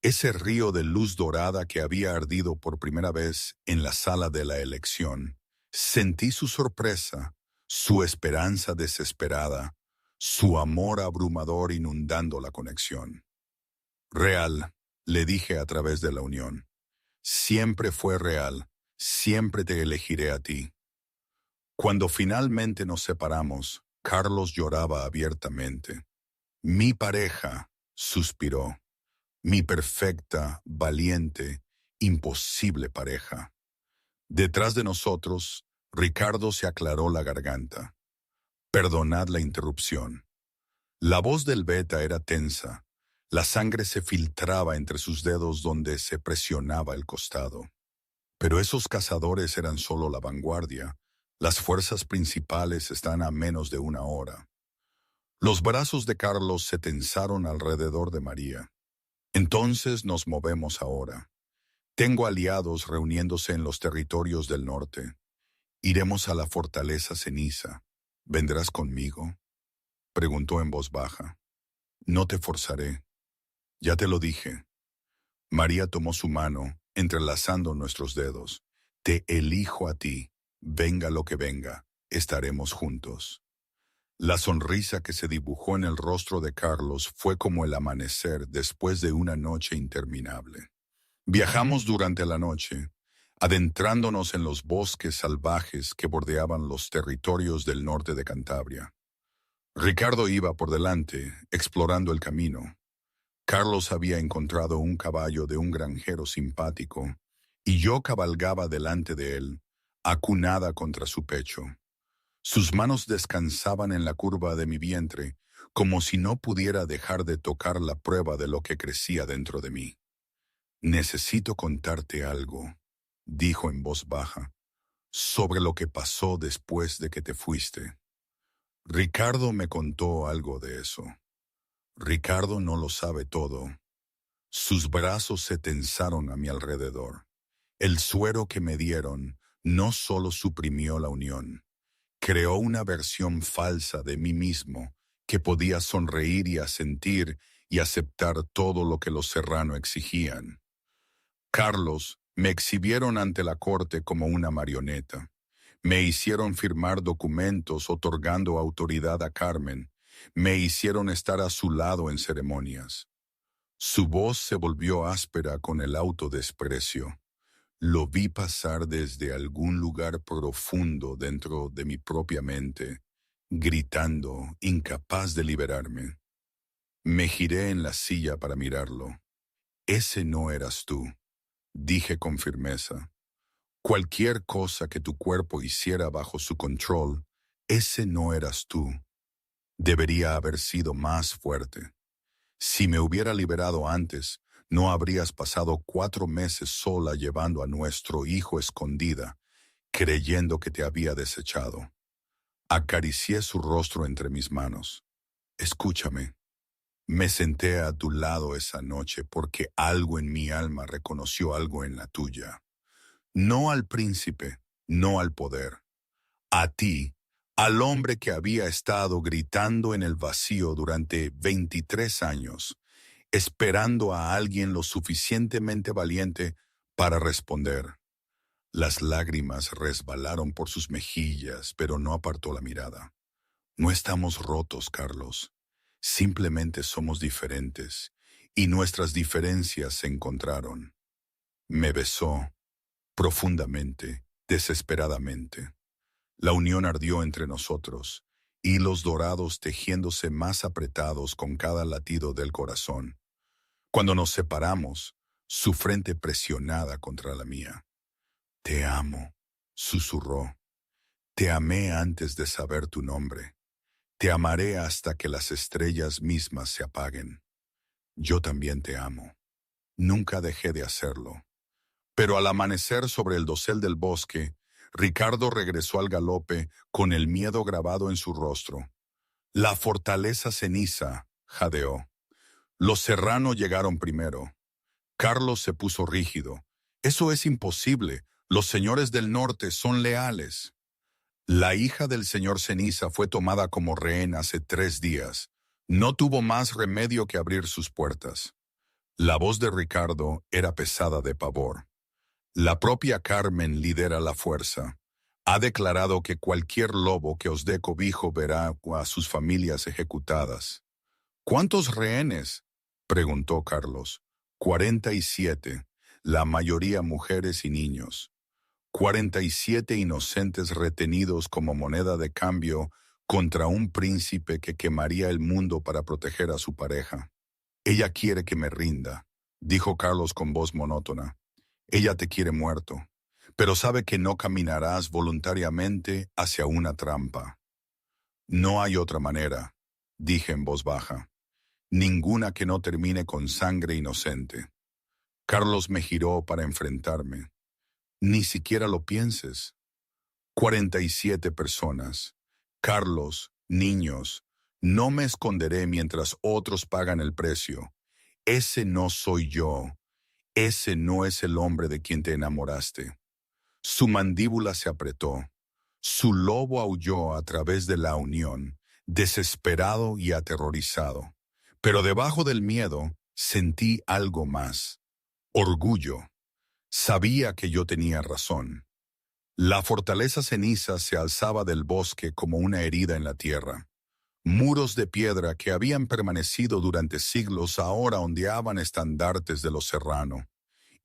Ese río de luz dorada que había ardido por primera vez en la sala de la elección. Sentí su sorpresa, su esperanza desesperada, su amor abrumador inundando la conexión. Real, le dije a través de la unión. Siempre fue real, siempre te elegiré a ti. Cuando finalmente nos separamos, Carlos lloraba abiertamente. Mi pareja, suspiró. Mi perfecta, valiente, imposible pareja. Detrás de nosotros, Ricardo se aclaró la garganta. Perdonad la interrupción. La voz del beta era tensa. La sangre se filtraba entre sus dedos donde se presionaba el costado. Pero esos cazadores eran solo la vanguardia. Las fuerzas principales están a menos de una hora. Los brazos de Carlos se tensaron alrededor de María. Entonces nos movemos ahora. Tengo aliados reuniéndose en los territorios del norte. Iremos a la fortaleza ceniza. ¿Vendrás conmigo? Preguntó en voz baja. No te forzaré. Ya te lo dije. María tomó su mano, entrelazando nuestros dedos. Te elijo a ti. Venga lo que venga, estaremos juntos. La sonrisa que se dibujó en el rostro de Carlos fue como el amanecer después de una noche interminable. Viajamos durante la noche, adentrándonos en los bosques salvajes que bordeaban los territorios del norte de Cantabria. Ricardo iba por delante, explorando el camino. Carlos había encontrado un caballo de un granjero simpático, y yo cabalgaba delante de él, acunada contra su pecho. Sus manos descansaban en la curva de mi vientre, como si no pudiera dejar de tocar la prueba de lo que crecía dentro de mí. Necesito contarte algo, dijo en voz baja, sobre lo que pasó después de que te fuiste. Ricardo me contó algo de eso. Ricardo no lo sabe todo. Sus brazos se tensaron a mi alrededor. El suero que me dieron no solo suprimió la unión, creó una versión falsa de mí mismo que podía sonreír y asentir y aceptar todo lo que los Serrano exigían. Carlos me exhibieron ante la corte como una marioneta. Me hicieron firmar documentos otorgando autoridad a Carmen. Me hicieron estar a su lado en ceremonias. Su voz se volvió áspera con el autodesprecio. Lo vi pasar desde algún lugar profundo dentro de mi propia mente, gritando, incapaz de liberarme. Me giré en la silla para mirarlo. Ese no eras tú, dije con firmeza. Cualquier cosa que tu cuerpo hiciera bajo su control, ese no eras tú. Debería haber sido más fuerte. Si me hubiera liberado antes, no habrías pasado 4 meses sola llevando a nuestro hijo escondida, creyendo que te había desechado. Acaricié su rostro entre mis manos. Escúchame. Me senté a tu lado esa noche porque algo en mi alma reconoció algo en la tuya. No al príncipe, no al poder. A ti, al hombre que había estado gritando en el vacío durante 23 años, esperando a alguien lo suficientemente valiente para responder. Las lágrimas resbalaron por sus mejillas, pero no apartó la mirada. No estamos rotos, Carlos. Simplemente somos diferentes, y nuestras diferencias se encontraron. Me besó, profundamente, desesperadamente. La unión ardió entre nosotros, hilos dorados tejiéndose más apretados con cada latido del corazón. Cuando nos separamos, su frente presionada contra la mía. Te amo, susurró. Te amé antes de saber tu nombre. Te amaré hasta que las estrellas mismas se apaguen. Yo también te amo. Nunca dejé de hacerlo. Pero al amanecer sobre el dosel del bosque, Ricardo regresó al galope con el miedo grabado en su rostro. La fortaleza ceniza, jadeó. Los Serrano llegaron primero. Carlos se puso rígido. Eso es imposible. Los señores del norte son leales. La hija del señor Ceniza fue tomada como rehén hace 3 días. No tuvo más remedio que abrir sus puertas. La voz de Ricardo era pesada de pavor. La propia Carmen lidera la fuerza. Ha declarado que cualquier lobo que os dé cobijo verá a sus familias ejecutadas. ¿Cuántos rehenes?, preguntó Carlos. 47, la mayoría mujeres y niños. 47 inocentes retenidos como moneda de cambio contra un príncipe que quemaría el mundo para proteger a su pareja. Ella quiere que me rinda, dijo Carlos con voz monótona. Ella te quiere muerto, pero sabe que no caminarás voluntariamente hacia una trampa. No hay otra manera, dije en voz baja. Ninguna que no termine con sangre inocente. Carlos me giró para enfrentarme. Ni siquiera lo pienses. 47 personas. Carlos, niños, no me esconderé mientras otros pagan el precio. Ese no soy yo. Ese no es el hombre de quien te enamoraste. Su mandíbula se apretó. Su lobo aulló a través de la unión, desesperado y aterrorizado. Pero debajo del miedo sentí algo más. Orgullo. Sabía que yo tenía razón. La fortaleza Ceniza se alzaba del bosque como una herida en la tierra. Muros de piedra que habían permanecido durante siglos ahora ondeaban estandartes de los Serrano.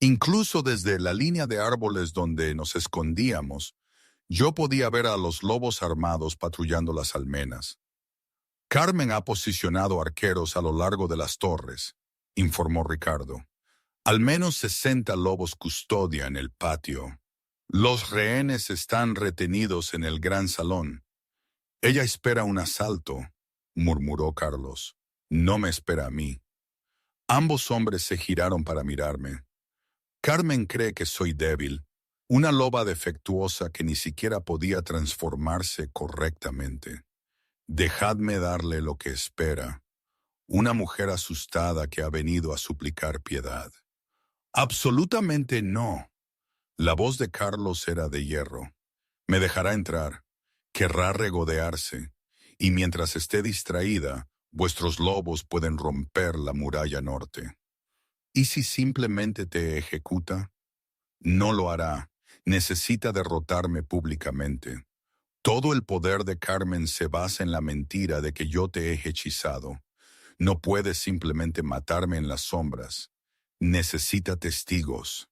Incluso desde la línea de árboles donde nos escondíamos, yo podía ver a los lobos armados patrullando las almenas. Carmen ha posicionado arqueros a lo largo de las torres, informó Ricardo. Al menos 60 lobos custodian el patio. Los rehenes están retenidos en el gran salón. Ella espera un asalto, murmuró Carlos. No me espera a mí. Ambos hombres se giraron para mirarme. Carmen cree que soy débil, una loba defectuosa que ni siquiera podía transformarse correctamente. Dejadme darle lo que espera. Una mujer asustada que ha venido a suplicar piedad. Absolutamente no. La voz de Carlos era de hierro. Me dejará entrar. Querrá regodearse. Y mientras esté distraída, vuestros lobos pueden romper la muralla norte. ¿Y si simplemente te ejecuta? No lo hará. Necesita derrotarme públicamente. Todo el poder de Carmen se basa en la mentira de que yo te he hechizado. No puedes simplemente matarme en las sombras. Necesita testigos.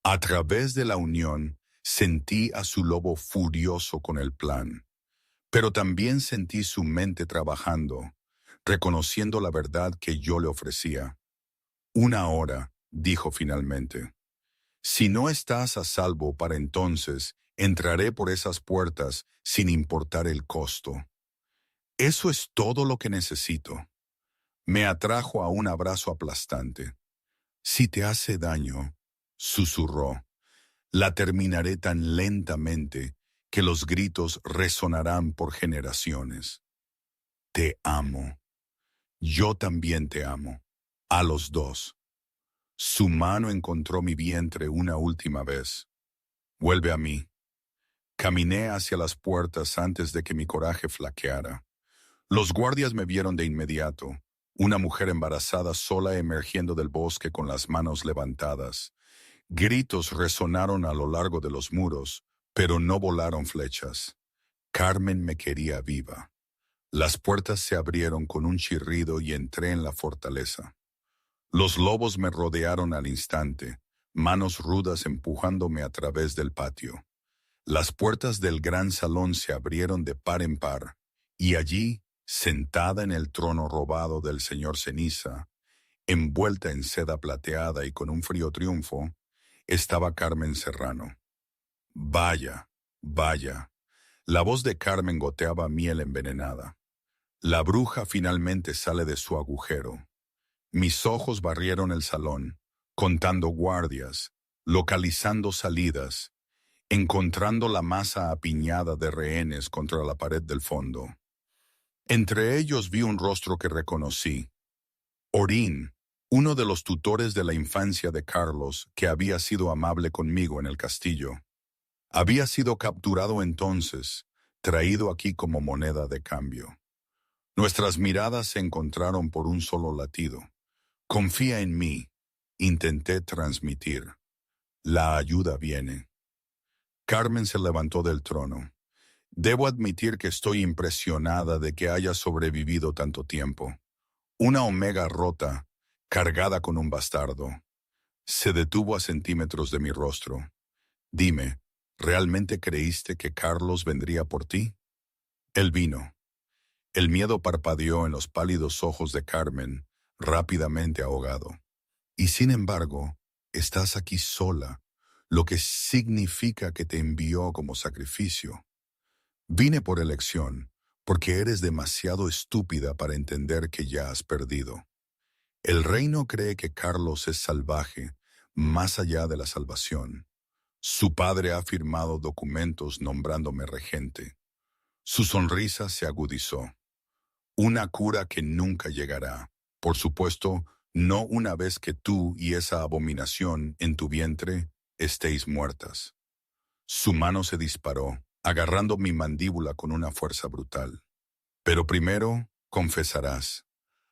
A través de la unión, sentí a su lobo furioso con el plan. Pero también sentí su mente trabajando, reconociendo la verdad que yo le ofrecía. 1 hora, dijo finalmente. Si no estás a salvo para entonces, entraré por esas puertas sin importar el costo. Eso es todo lo que necesito. Me atrajo a un abrazo aplastante. Si te hace daño, susurró, la terminaré tan lentamente que los gritos resonarán por generaciones. Te amo. Yo también te amo. A los dos. Su mano encontró mi vientre una última vez. Vuelve a mí. Caminé hacia las puertas antes de que mi coraje flaqueara. Los guardias me vieron de inmediato, una mujer embarazada sola emergiendo del bosque con las manos levantadas. Gritos resonaron a lo largo de los muros, pero no volaron flechas. Carmen me quería viva. Las puertas se abrieron con un chirrido y entré en la fortaleza. Los lobos me rodearon al instante, manos rudas empujándome a través del patio. Las puertas del gran salón se abrieron de par en par, y allí, sentada en el trono robado del señor Ceniza, envuelta en seda plateada y con un frío triunfo, estaba Carmen Serrano. Vaya, vaya. La voz de Carmen goteaba miel envenenada. La bruja finalmente sale de su agujero. Mis ojos barrieron el salón, contando guardias, localizando salidas, encontrando la masa apiñada de rehenes contra la pared del fondo. Entre ellos vi un rostro que reconocí. Orín, uno de los tutores de la infancia de Carlos, que había sido amable conmigo en el castillo. Había sido capturado entonces, traído aquí como moneda de cambio. Nuestras miradas se encontraron por un solo latido. Confía en mí, intenté transmitir. La ayuda viene. Carmen se levantó del trono. Debo admitir que estoy impresionada de que haya sobrevivido tanto tiempo. Una omega rota, cargada con un bastardo. Se detuvo a centímetros de mi rostro. Dime, ¿realmente creíste que Carlos vendría por ti? Él vino. El miedo parpadeó en los pálidos ojos de Carmen, rápidamente ahogado. Y sin embargo, estás aquí sola, lo que significa que te envió como sacrificio. Vine por elección, porque eres demasiado estúpida para entender que ya has perdido. El reino cree que Carlos es salvaje, más allá de la salvación. Su padre ha firmado documentos nombrándome regente. Su sonrisa se agudizó. Una cura que nunca llegará. Por supuesto, no una vez que tú y esa abominación en tu vientre estéis muertas. Su mano se disparó, agarrando mi mandíbula con una fuerza brutal. Pero primero, confesarás.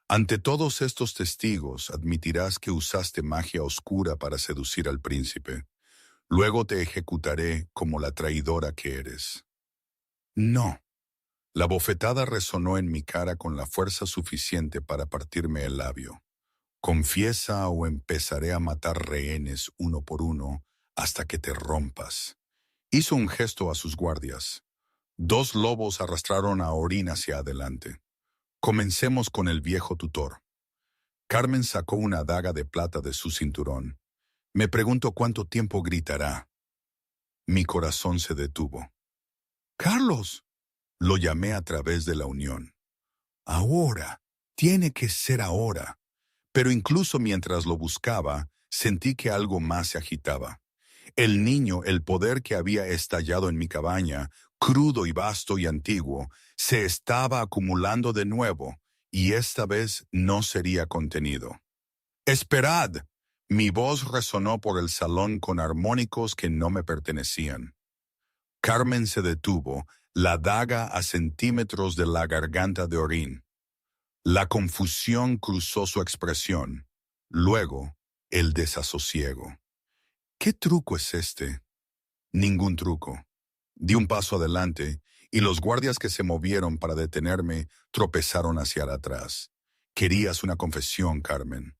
Ante todos estos testigos, admitirás que usaste magia oscura para seducir al príncipe. Luego te ejecutaré como la traidora que eres. No. La bofetada resonó en mi cara con la fuerza suficiente para partirme el labio. Confiesa o empezaré a matar rehenes uno por uno hasta que te rompas. Hizo un gesto a sus guardias. 2 lobos arrastraron a Orín hacia adelante. Comencemos con el viejo tutor. Carmen sacó una daga de plata de su cinturón. Me pregunto cuánto tiempo gritará. Mi corazón se detuvo. ¡Carlos! Lo llamé a través de la unión. Ahora, tiene que ser ahora. Pero incluso mientras lo buscaba, sentí que algo más se agitaba. El niño, el poder que había estallado en mi cabaña, crudo y vasto y antiguo, se estaba acumulando de nuevo, y esta vez no sería contenido. ¡Esperad! Mi voz resonó por el salón con armónicos que no me pertenecían. Carmen se detuvo, la daga a centímetros de la garganta de Orín. La confusión cruzó su expresión. Luego, el desasosiego. ¿Qué truco es este? Ningún truco. Di un paso adelante, y los guardias que se movieron para detenerme tropezaron hacia atrás. Querías una confesión, Carmen.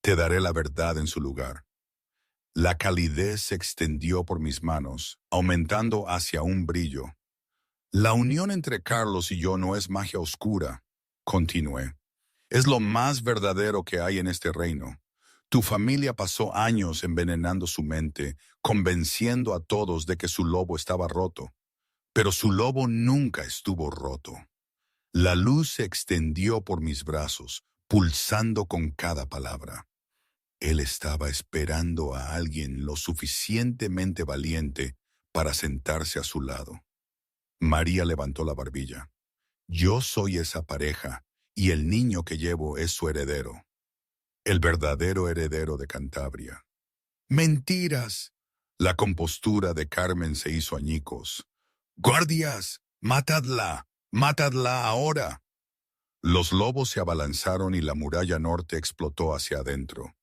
Te daré la verdad en su lugar. La calidez se extendió por mis manos, aumentando hacia un brillo. La unión entre Carlos y yo no es magia oscura, continué. Es lo más verdadero que hay en este reino. Tu familia pasó años envenenando su mente, convenciendo a todos de que su lobo estaba roto. Pero su lobo nunca estuvo roto. La luz se extendió por mis brazos, pulsando con cada palabra. Él estaba esperando a alguien lo suficientemente valiente para sentarse a su lado. María levantó la barbilla. Yo soy esa pareja, y el niño que llevo es su heredero. El verdadero heredero de Cantabria. ¡Mentiras! La compostura de Carmen se hizo añicos. ¡Guardias! ¡Matadla! ¡Matadla ahora! Los lobos se abalanzaron y la muralla norte explotó hacia adentro.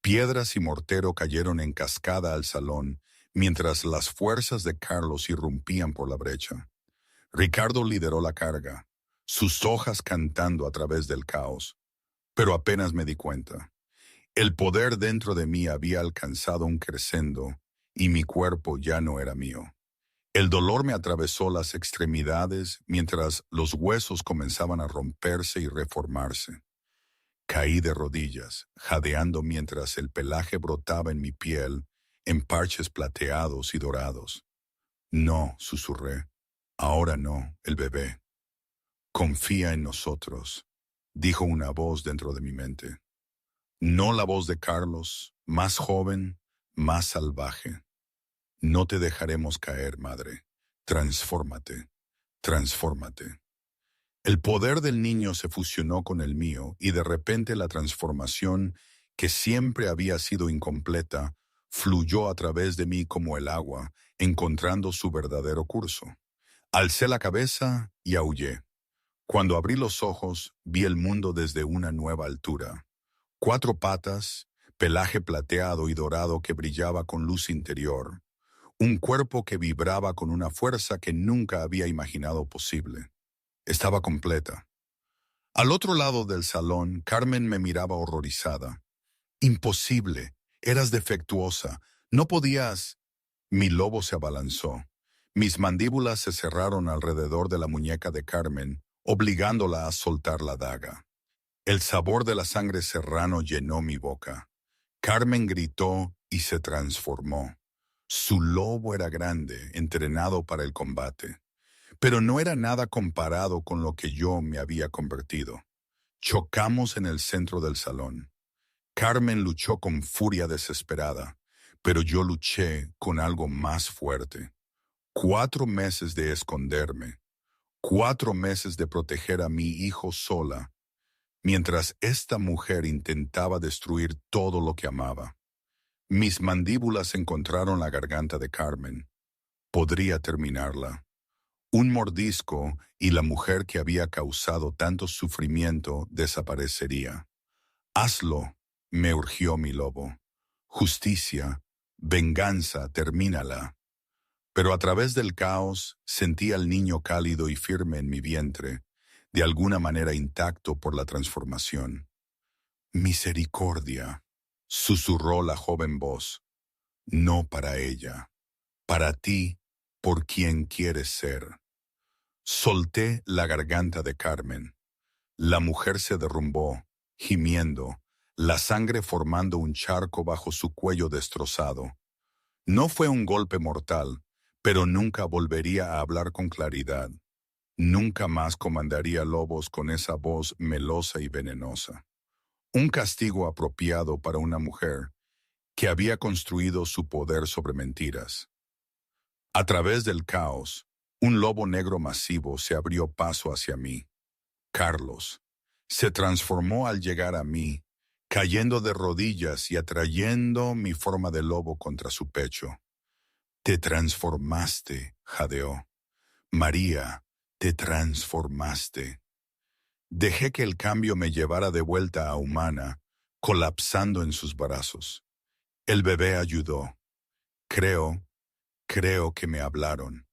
Piedras y mortero cayeron en cascada al salón, mientras las fuerzas de Carlos irrumpían por la brecha. Ricardo lideró la carga, sus hojas cantando a través del caos. Pero apenas me di cuenta. El poder dentro de mí había alcanzado un crescendo, y mi cuerpo ya no era mío. El dolor me atravesó las extremidades mientras los huesos comenzaban a romperse y reformarse. Caí de rodillas, jadeando mientras el pelaje brotaba en mi piel en parches plateados y dorados. No, susurré. Ahora no, el bebé. Confía en nosotros, dijo una voz dentro de mi mente. No la voz de Carlos, más joven, más salvaje. No te dejaremos caer, madre. Transfórmate, transfórmate. El poder del niño se fusionó con el mío y de repente la transformación que siempre había sido incompleta, fluyó a través de mí como el agua, encontrando su verdadero curso. Alcé la cabeza y aullé. Cuando abrí los ojos, vi el mundo desde una nueva altura. 4 patas, pelaje plateado y dorado que brillaba con luz interior. Un cuerpo que vibraba con una fuerza que nunca había imaginado posible. Estaba completa. Al otro lado del salón, Carmen me miraba horrorizada. Imposible, eras defectuosa, no podías. Mi lobo se abalanzó. Mis mandíbulas se cerraron alrededor de la muñeca de Carmen, obligándola a soltar la daga. El sabor de la sangre serrano llenó mi boca. Carmen gritó y se transformó. Su lobo era grande, entrenado para el combate, pero no era nada comparado con lo que yo me había convertido. Chocamos en el centro del salón. Carmen luchó con furia desesperada, pero yo luché con algo más fuerte. 4 meses de esconderme, 4 meses de proteger a mi hijo sola, mientras esta mujer intentaba destruir todo lo que amaba. Mis mandíbulas encontraron la garganta de Carmen. Podría terminarla. Un mordisco y la mujer que había causado tanto sufrimiento desaparecería. Hazlo, me urgió mi lobo. Justicia, venganza, termínala. Pero a través del caos sentí al niño cálido y firme en mi vientre, de alguna manera intacto por la transformación. Misericordia, susurró la joven voz. No para ella, para ti, por quien quieres ser. Solté la garganta de Carmen. La mujer se derrumbó, gimiendo, la sangre formando un charco bajo su cuello destrozado. No fue un golpe mortal, pero nunca volvería a hablar con claridad. Nunca más comandaría lobos con esa voz melosa y venenosa. Un castigo apropiado para una mujer que había construido su poder sobre mentiras. A través del caos, un lobo negro masivo se abrió paso hacia mí. Carlos se transformó al llegar a mí, cayendo de rodillas y atrayendo mi forma de lobo contra su pecho. Te transformaste, jadeó. María, te transformaste. Dejé que el cambio me llevara de vuelta a humana, colapsando en sus brazos. El bebé ayudó. Creo que me hablaron.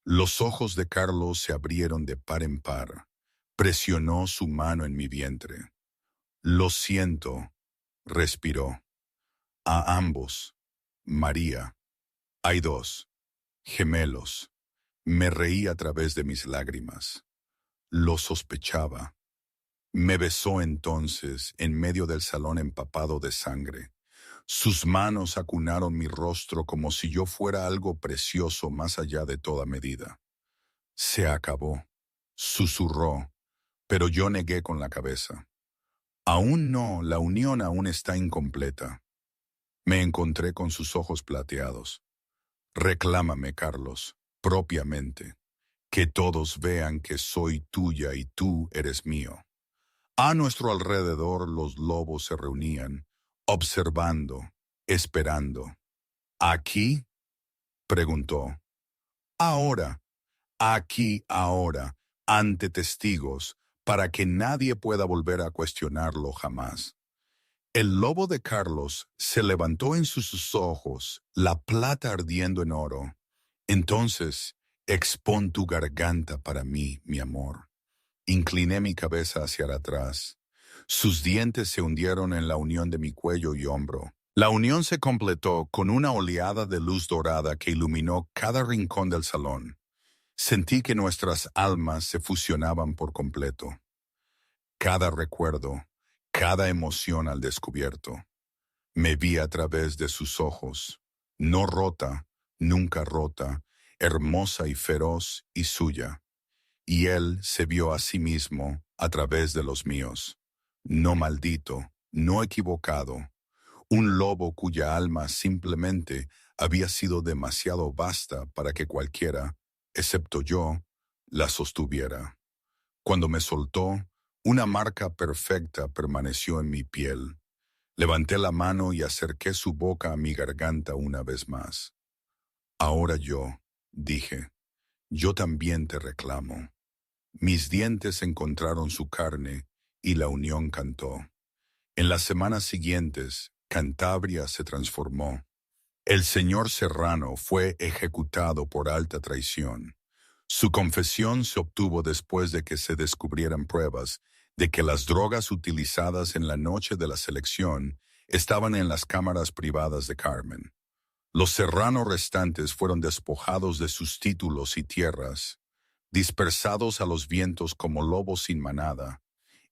Los ojos de Carlos se abrieron de par en par. Presionó su mano en mi vientre. Lo siento, respiró. A ambos. María. Hay 2. Gemelos. Me reí a través de mis lágrimas. Lo sospechaba. Me besó entonces en medio del salón empapado de sangre. Sus manos acunaron mi rostro como si yo fuera algo precioso más allá de toda medida. Se acabó, susurró, pero yo negué con la cabeza. Aún no, la unión aún está incompleta. Me encontré con sus ojos plateados. Reclámame, Carlos, propiamente. Que todos vean que soy tuya y tú eres mío. A nuestro alrededor los lobos se reunían, observando, esperando. ¿Aquí? Preguntó. Ahora, aquí, ahora, ante testigos, para que nadie pueda volver a cuestionarlo jamás. El lobo de Carlos se levantó en sus ojos, la plata ardiendo en oro. Entonces, expón tu garganta para mí, mi amor. Incliné mi cabeza hacia atrás. Sus dientes se hundieron en la unión de mi cuello y hombro. La unión se completó con una oleada de luz dorada que iluminó cada rincón del salón. Sentí que nuestras almas se fusionaban por completo. Cada recuerdo, cada emoción al descubierto. Me vi a través de sus ojos, no rota, nunca rota, hermosa y feroz y suya. Y él se vio a sí mismo a través de los míos. No maldito, no equivocado. Un lobo cuya alma simplemente había sido demasiado vasta para que cualquiera, excepto yo, la sostuviera. Cuando me soltó, una marca perfecta permaneció en mi piel. Levanté la mano y acerqué su boca a mi garganta una vez más. Ahora yo, dije, yo también te reclamo. Mis dientes encontraron su carne y la unión cantó. En las semanas siguientes, Cantabria se transformó. El señor Serrano fue ejecutado por alta traición. Su confesión se obtuvo después de que se descubrieran pruebas de que las drogas utilizadas en la noche de la selección estaban en las cámaras privadas de Carmen. Los Serrano restantes fueron despojados de sus títulos y tierras, dispersados a los vientos como lobos sin manada,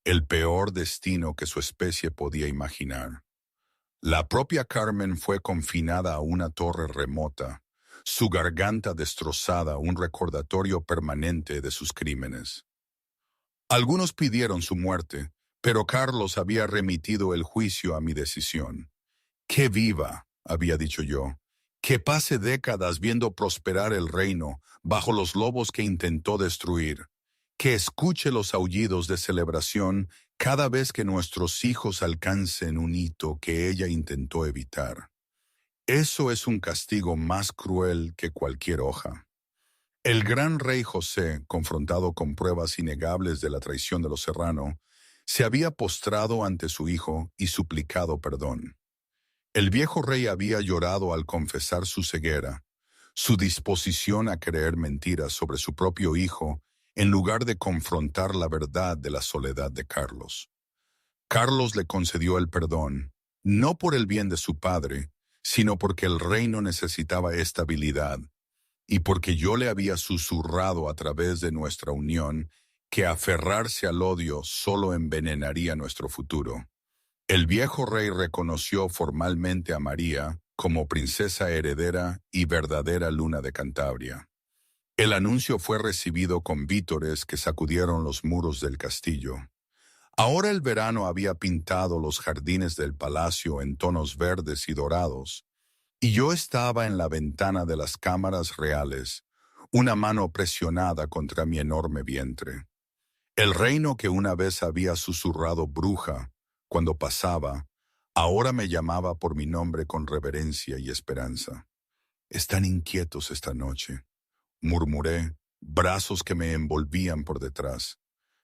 el peor destino que su especie podía imaginar. La propia Carmen fue confinada a una torre remota, su garganta destrozada, un recordatorio permanente de sus crímenes. Algunos pidieron su muerte, pero Carlos había remitido el juicio a mi decisión. Que viva, había dicho yo, que pase décadas viendo prosperar el reino bajo los lobos que intentó destruir, que escuche los aullidos de celebración cada vez que nuestros hijos alcancen un hito que ella intentó evitar. Eso es un castigo más cruel que cualquier hoja. El gran rey José, confrontado con pruebas innegables de la traición de los Serrano, se había postrado ante su hijo y suplicado perdón. El viejo rey había llorado al confesar su ceguera, su disposición a creer mentiras sobre su propio hijo en lugar de confrontar la verdad de la soledad de Carlos. Carlos le concedió el perdón, no por el bien de su padre, sino porque el reino necesitaba estabilidad, y porque yo le había susurrado a través de nuestra unión que aferrarse al odio solo envenenaría nuestro futuro. El viejo rey reconoció formalmente a María como princesa heredera y verdadera luna de Cantabria. El anuncio fue recibido con vítores que sacudieron los muros del castillo. Ahora el verano había pintado los jardines del palacio en tonos verdes y dorados, y yo estaba en la ventana de las cámaras reales, una mano presionada contra mi enorme vientre. El reino que una vez había susurrado bruja cuando pasaba, ahora me llamaba por mi nombre con reverencia y esperanza. Están inquietos esta noche, murmuré, brazos que me envolvían por detrás.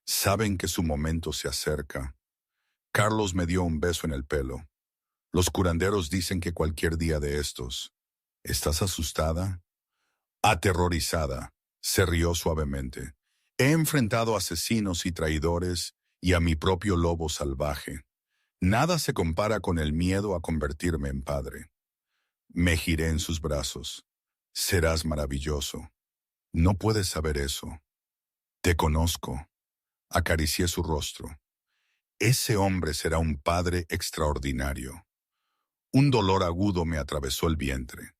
Saben que su momento se acerca. Carlos me dio un beso en el pelo. Los curanderos dicen que cualquier día de estos. ¿Estás asustada? Aterrorizada, se rió suavemente. He enfrentado asesinos y traidores y a mi propio lobo salvaje. Nada se compara con el miedo a convertirme en padre. Me giré en sus brazos. Serás maravilloso. No puedes saber eso. Te conozco. Acaricié su rostro. Ese hombre será un padre extraordinario. Un dolor agudo me atravesó el vientre.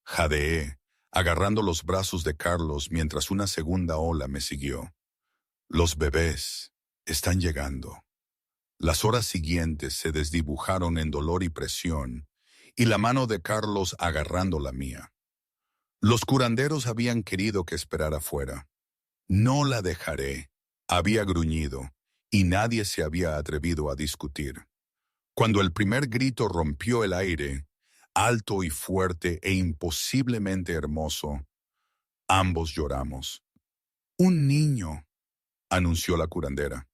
Jadeé, agarrando los brazos de Carlos mientras una segunda ola me siguió. Los bebés están llegando. Las horas siguientes se desdibujaron en dolor y presión, y la mano de Carlos agarrando la mía. Los curanderos habían querido que esperara fuera. No la dejaré, había gruñido, y nadie se había atrevido a discutir. Cuando el primer grito rompió el aire, alto y fuerte e imposiblemente hermoso, ambos lloramos. «Un niño», anunció la curandera.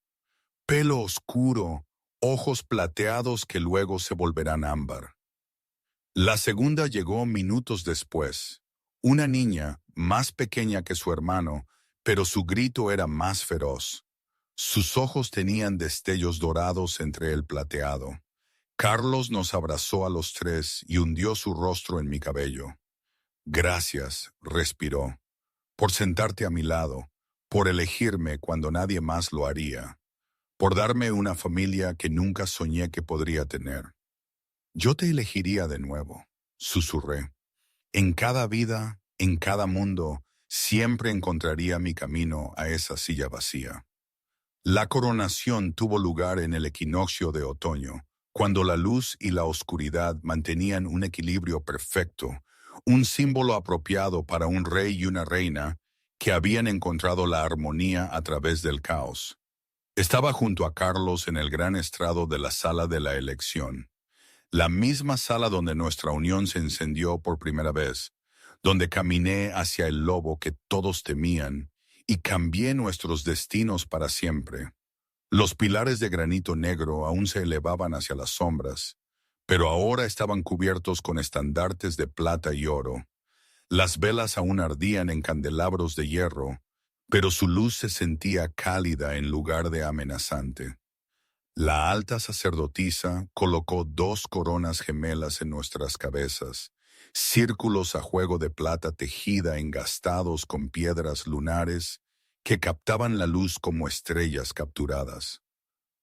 «Pelo oscuro, ojos plateados que luego se volverán ámbar». La segunda llegó minutos después. Una niña, más pequeña que su hermano, pero su grito era más feroz. Sus ojos tenían destellos dorados entre el plateado. Carlos nos abrazó a los tres y hundió su rostro en mi cabello. «Gracias», respiró, «por sentarte a mi lado, por elegirme cuando nadie más lo haría, por darme una familia que nunca soñé que podría tener». «Yo te elegiría de nuevo», susurré. «En cada vida, en cada mundo, siempre encontraría mi camino a esa silla vacía». La coronación tuvo lugar en el equinoccio de otoño, cuando la luz y la oscuridad mantenían un equilibrio perfecto, un símbolo apropiado para un rey y una reina que habían encontrado la armonía a través del caos. Estaba junto a Carlos en el gran estrado de la sala de la elección. La misma sala donde nuestra unión se encendió por primera vez, donde caminé hacia el lobo que todos temían y cambié nuestros destinos para siempre. Los pilares de granito negro aún se elevaban hacia las sombras, pero ahora estaban cubiertos con estandartes de plata y oro. Las velas aún ardían en candelabros de hierro, pero su luz se sentía cálida en lugar de amenazante. La alta sacerdotisa colocó 2 coronas gemelas en nuestras cabezas, círculos a juego de plata tejida engastados con piedras lunares que captaban la luz como estrellas capturadas.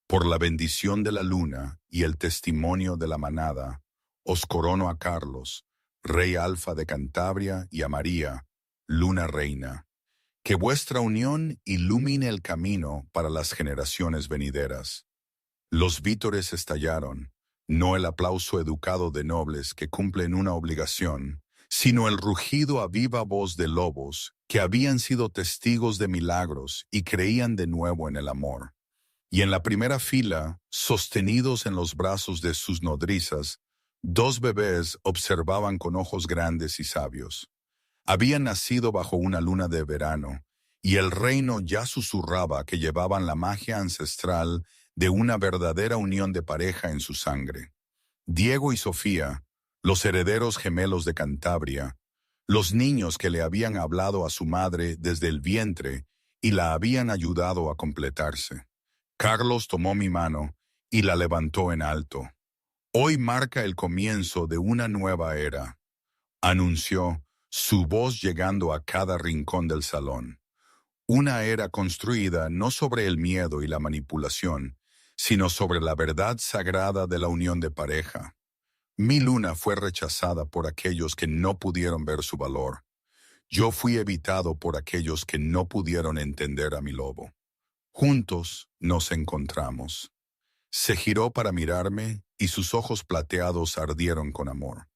Por la bendición de la luna y el testimonio de la manada, os corono a Carlos, rey Alfa de Cantabria, y a María, luna reina. Que vuestra unión ilumine el camino para las generaciones venideras. Los vítores estallaron, no el aplauso educado de nobles que cumplen una obligación, sino el rugido a viva voz de lobos que habían sido testigos de milagros y creían de nuevo en el amor. Y en la primera fila, sostenidos en los brazos de sus nodrizas, 2 bebés observaban con ojos grandes y sabios. Habían nacido bajo una luna de verano, y el reino ya susurraba que llevaban la magia ancestral de una verdadera unión de pareja en su sangre. Diego y Sofía, los herederos gemelos de Cantabria, los niños que le habían hablado a su madre desde el vientre y la habían ayudado a completarse. Carlos tomó mi mano y la levantó en alto. Hoy marca el comienzo de una nueva era, anunció, su voz llegando a cada rincón del salón. Una era construida no sobre el miedo y la manipulación, sino sobre la verdad sagrada de la unión de pareja. Mi luna fue rechazada por aquellos que no pudieron ver su valor. Yo fui evitado por aquellos que no pudieron entender a mi lobo. Juntos nos encontramos. Se giró para mirarme y sus ojos plateados ardieron con amor.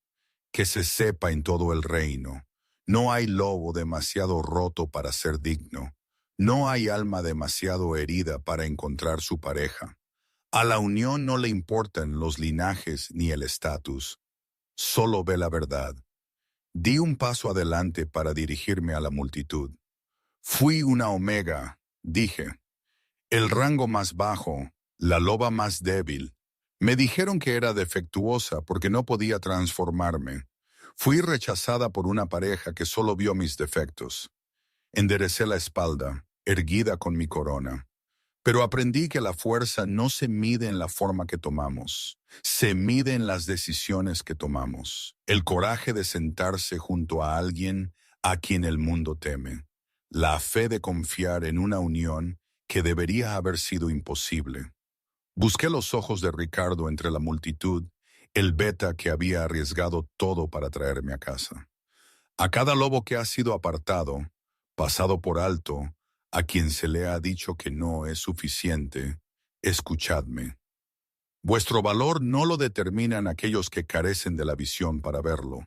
Que se sepa en todo el reino, no hay lobo demasiado roto para ser digno. No hay alma demasiado herida para encontrar su pareja. A la unión no le importan los linajes ni el estatus. Solo ve la verdad. Di un paso adelante para dirigirme a la multitud. Fui una omega, dije. El rango más bajo, la loba más débil. Me dijeron que era defectuosa porque no podía transformarme. Fui rechazada por una pareja que solo vio mis defectos. Enderecé la espalda, erguida con mi corona. Pero aprendí que la fuerza no se mide en la forma que tomamos, se mide en las decisiones que tomamos. El coraje de sentarse junto a alguien a quien el mundo teme. La fe de confiar en una unión que debería haber sido imposible. Busqué los ojos de Ricardo entre la multitud, el beta que había arriesgado todo para traerme a casa. A cada lobo que ha sido apartado, pasado por alto, a quien se le ha dicho que no es suficiente, escuchadme. Vuestro valor no lo determinan aquellos que carecen de la visión para verlo.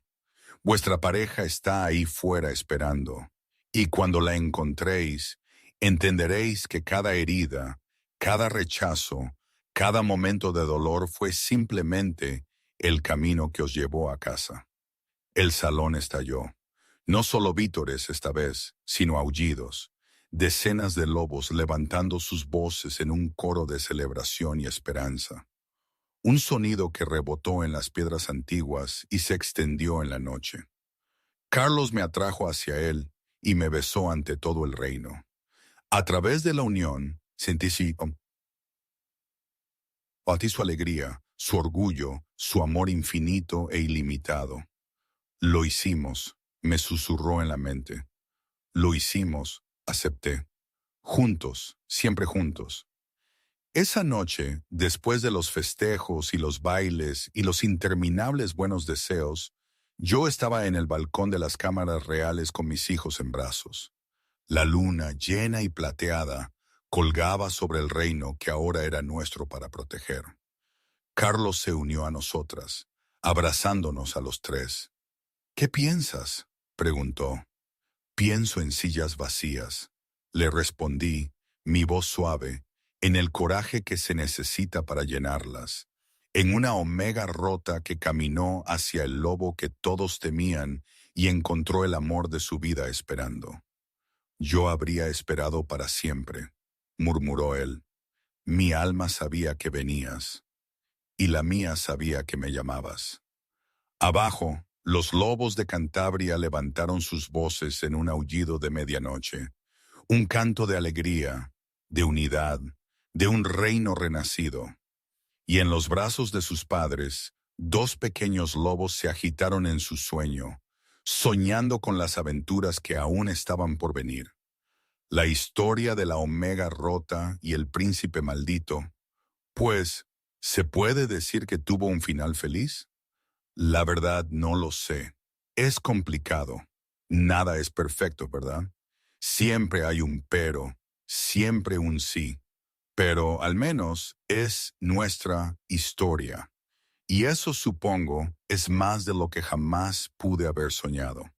Vuestra pareja está ahí fuera esperando, y cuando la encontréis, entenderéis que cada herida, cada rechazo, cada momento de dolor fue simplemente el camino que os llevó a casa. El salón estalló. No solo vítores esta vez, sino aullidos. Decenas de lobos levantando sus voces en un coro de celebración y esperanza. Un sonido que rebotó en las piedras antiguas y se extendió en la noche. Carlos me atrajo hacia él y me besó ante todo el reino. A través de la unión, sentí su alegría, su orgullo, su amor infinito e ilimitado. Lo hicimos, me susurró en la mente. Lo hicimos, acepté. Juntos, siempre juntos. Esa noche, después de los festejos y los bailes y los interminables buenos deseos, yo estaba en el balcón de las cámaras reales con mis hijos en brazos. La luna, llena y plateada, colgaba sobre el reino que ahora era nuestro para proteger. Carlos se unió a nosotras, abrazándonos a los 3. ¿Qué piensas?, preguntó. Pienso en sillas vacías. Le respondí, mi voz suave, en el coraje que se necesita para llenarlas, en una omega rota que caminó hacia el lobo que todos temían y encontró el amor de su vida esperando. Yo habría esperado para siempre, murmuró él. Mi alma sabía que venías, y la mía sabía que me llamabas. Abajo, los lobos de Cantabria levantaron sus voces en un aullido de medianoche, un canto de alegría, de unidad, de un reino renacido. Y en los brazos de sus padres, dos pequeños lobos se agitaron en su sueño, soñando con las aventuras que aún estaban por venir. La historia de la Omega rota y el príncipe maldito, pues, ¿se puede decir que tuvo un final feliz? La verdad no lo sé. Es complicado. Nada es perfecto, ¿verdad? Siempre hay un pero, siempre un sí. Pero al menos es nuestra historia. Y eso supongo es más de lo que jamás pude haber soñado.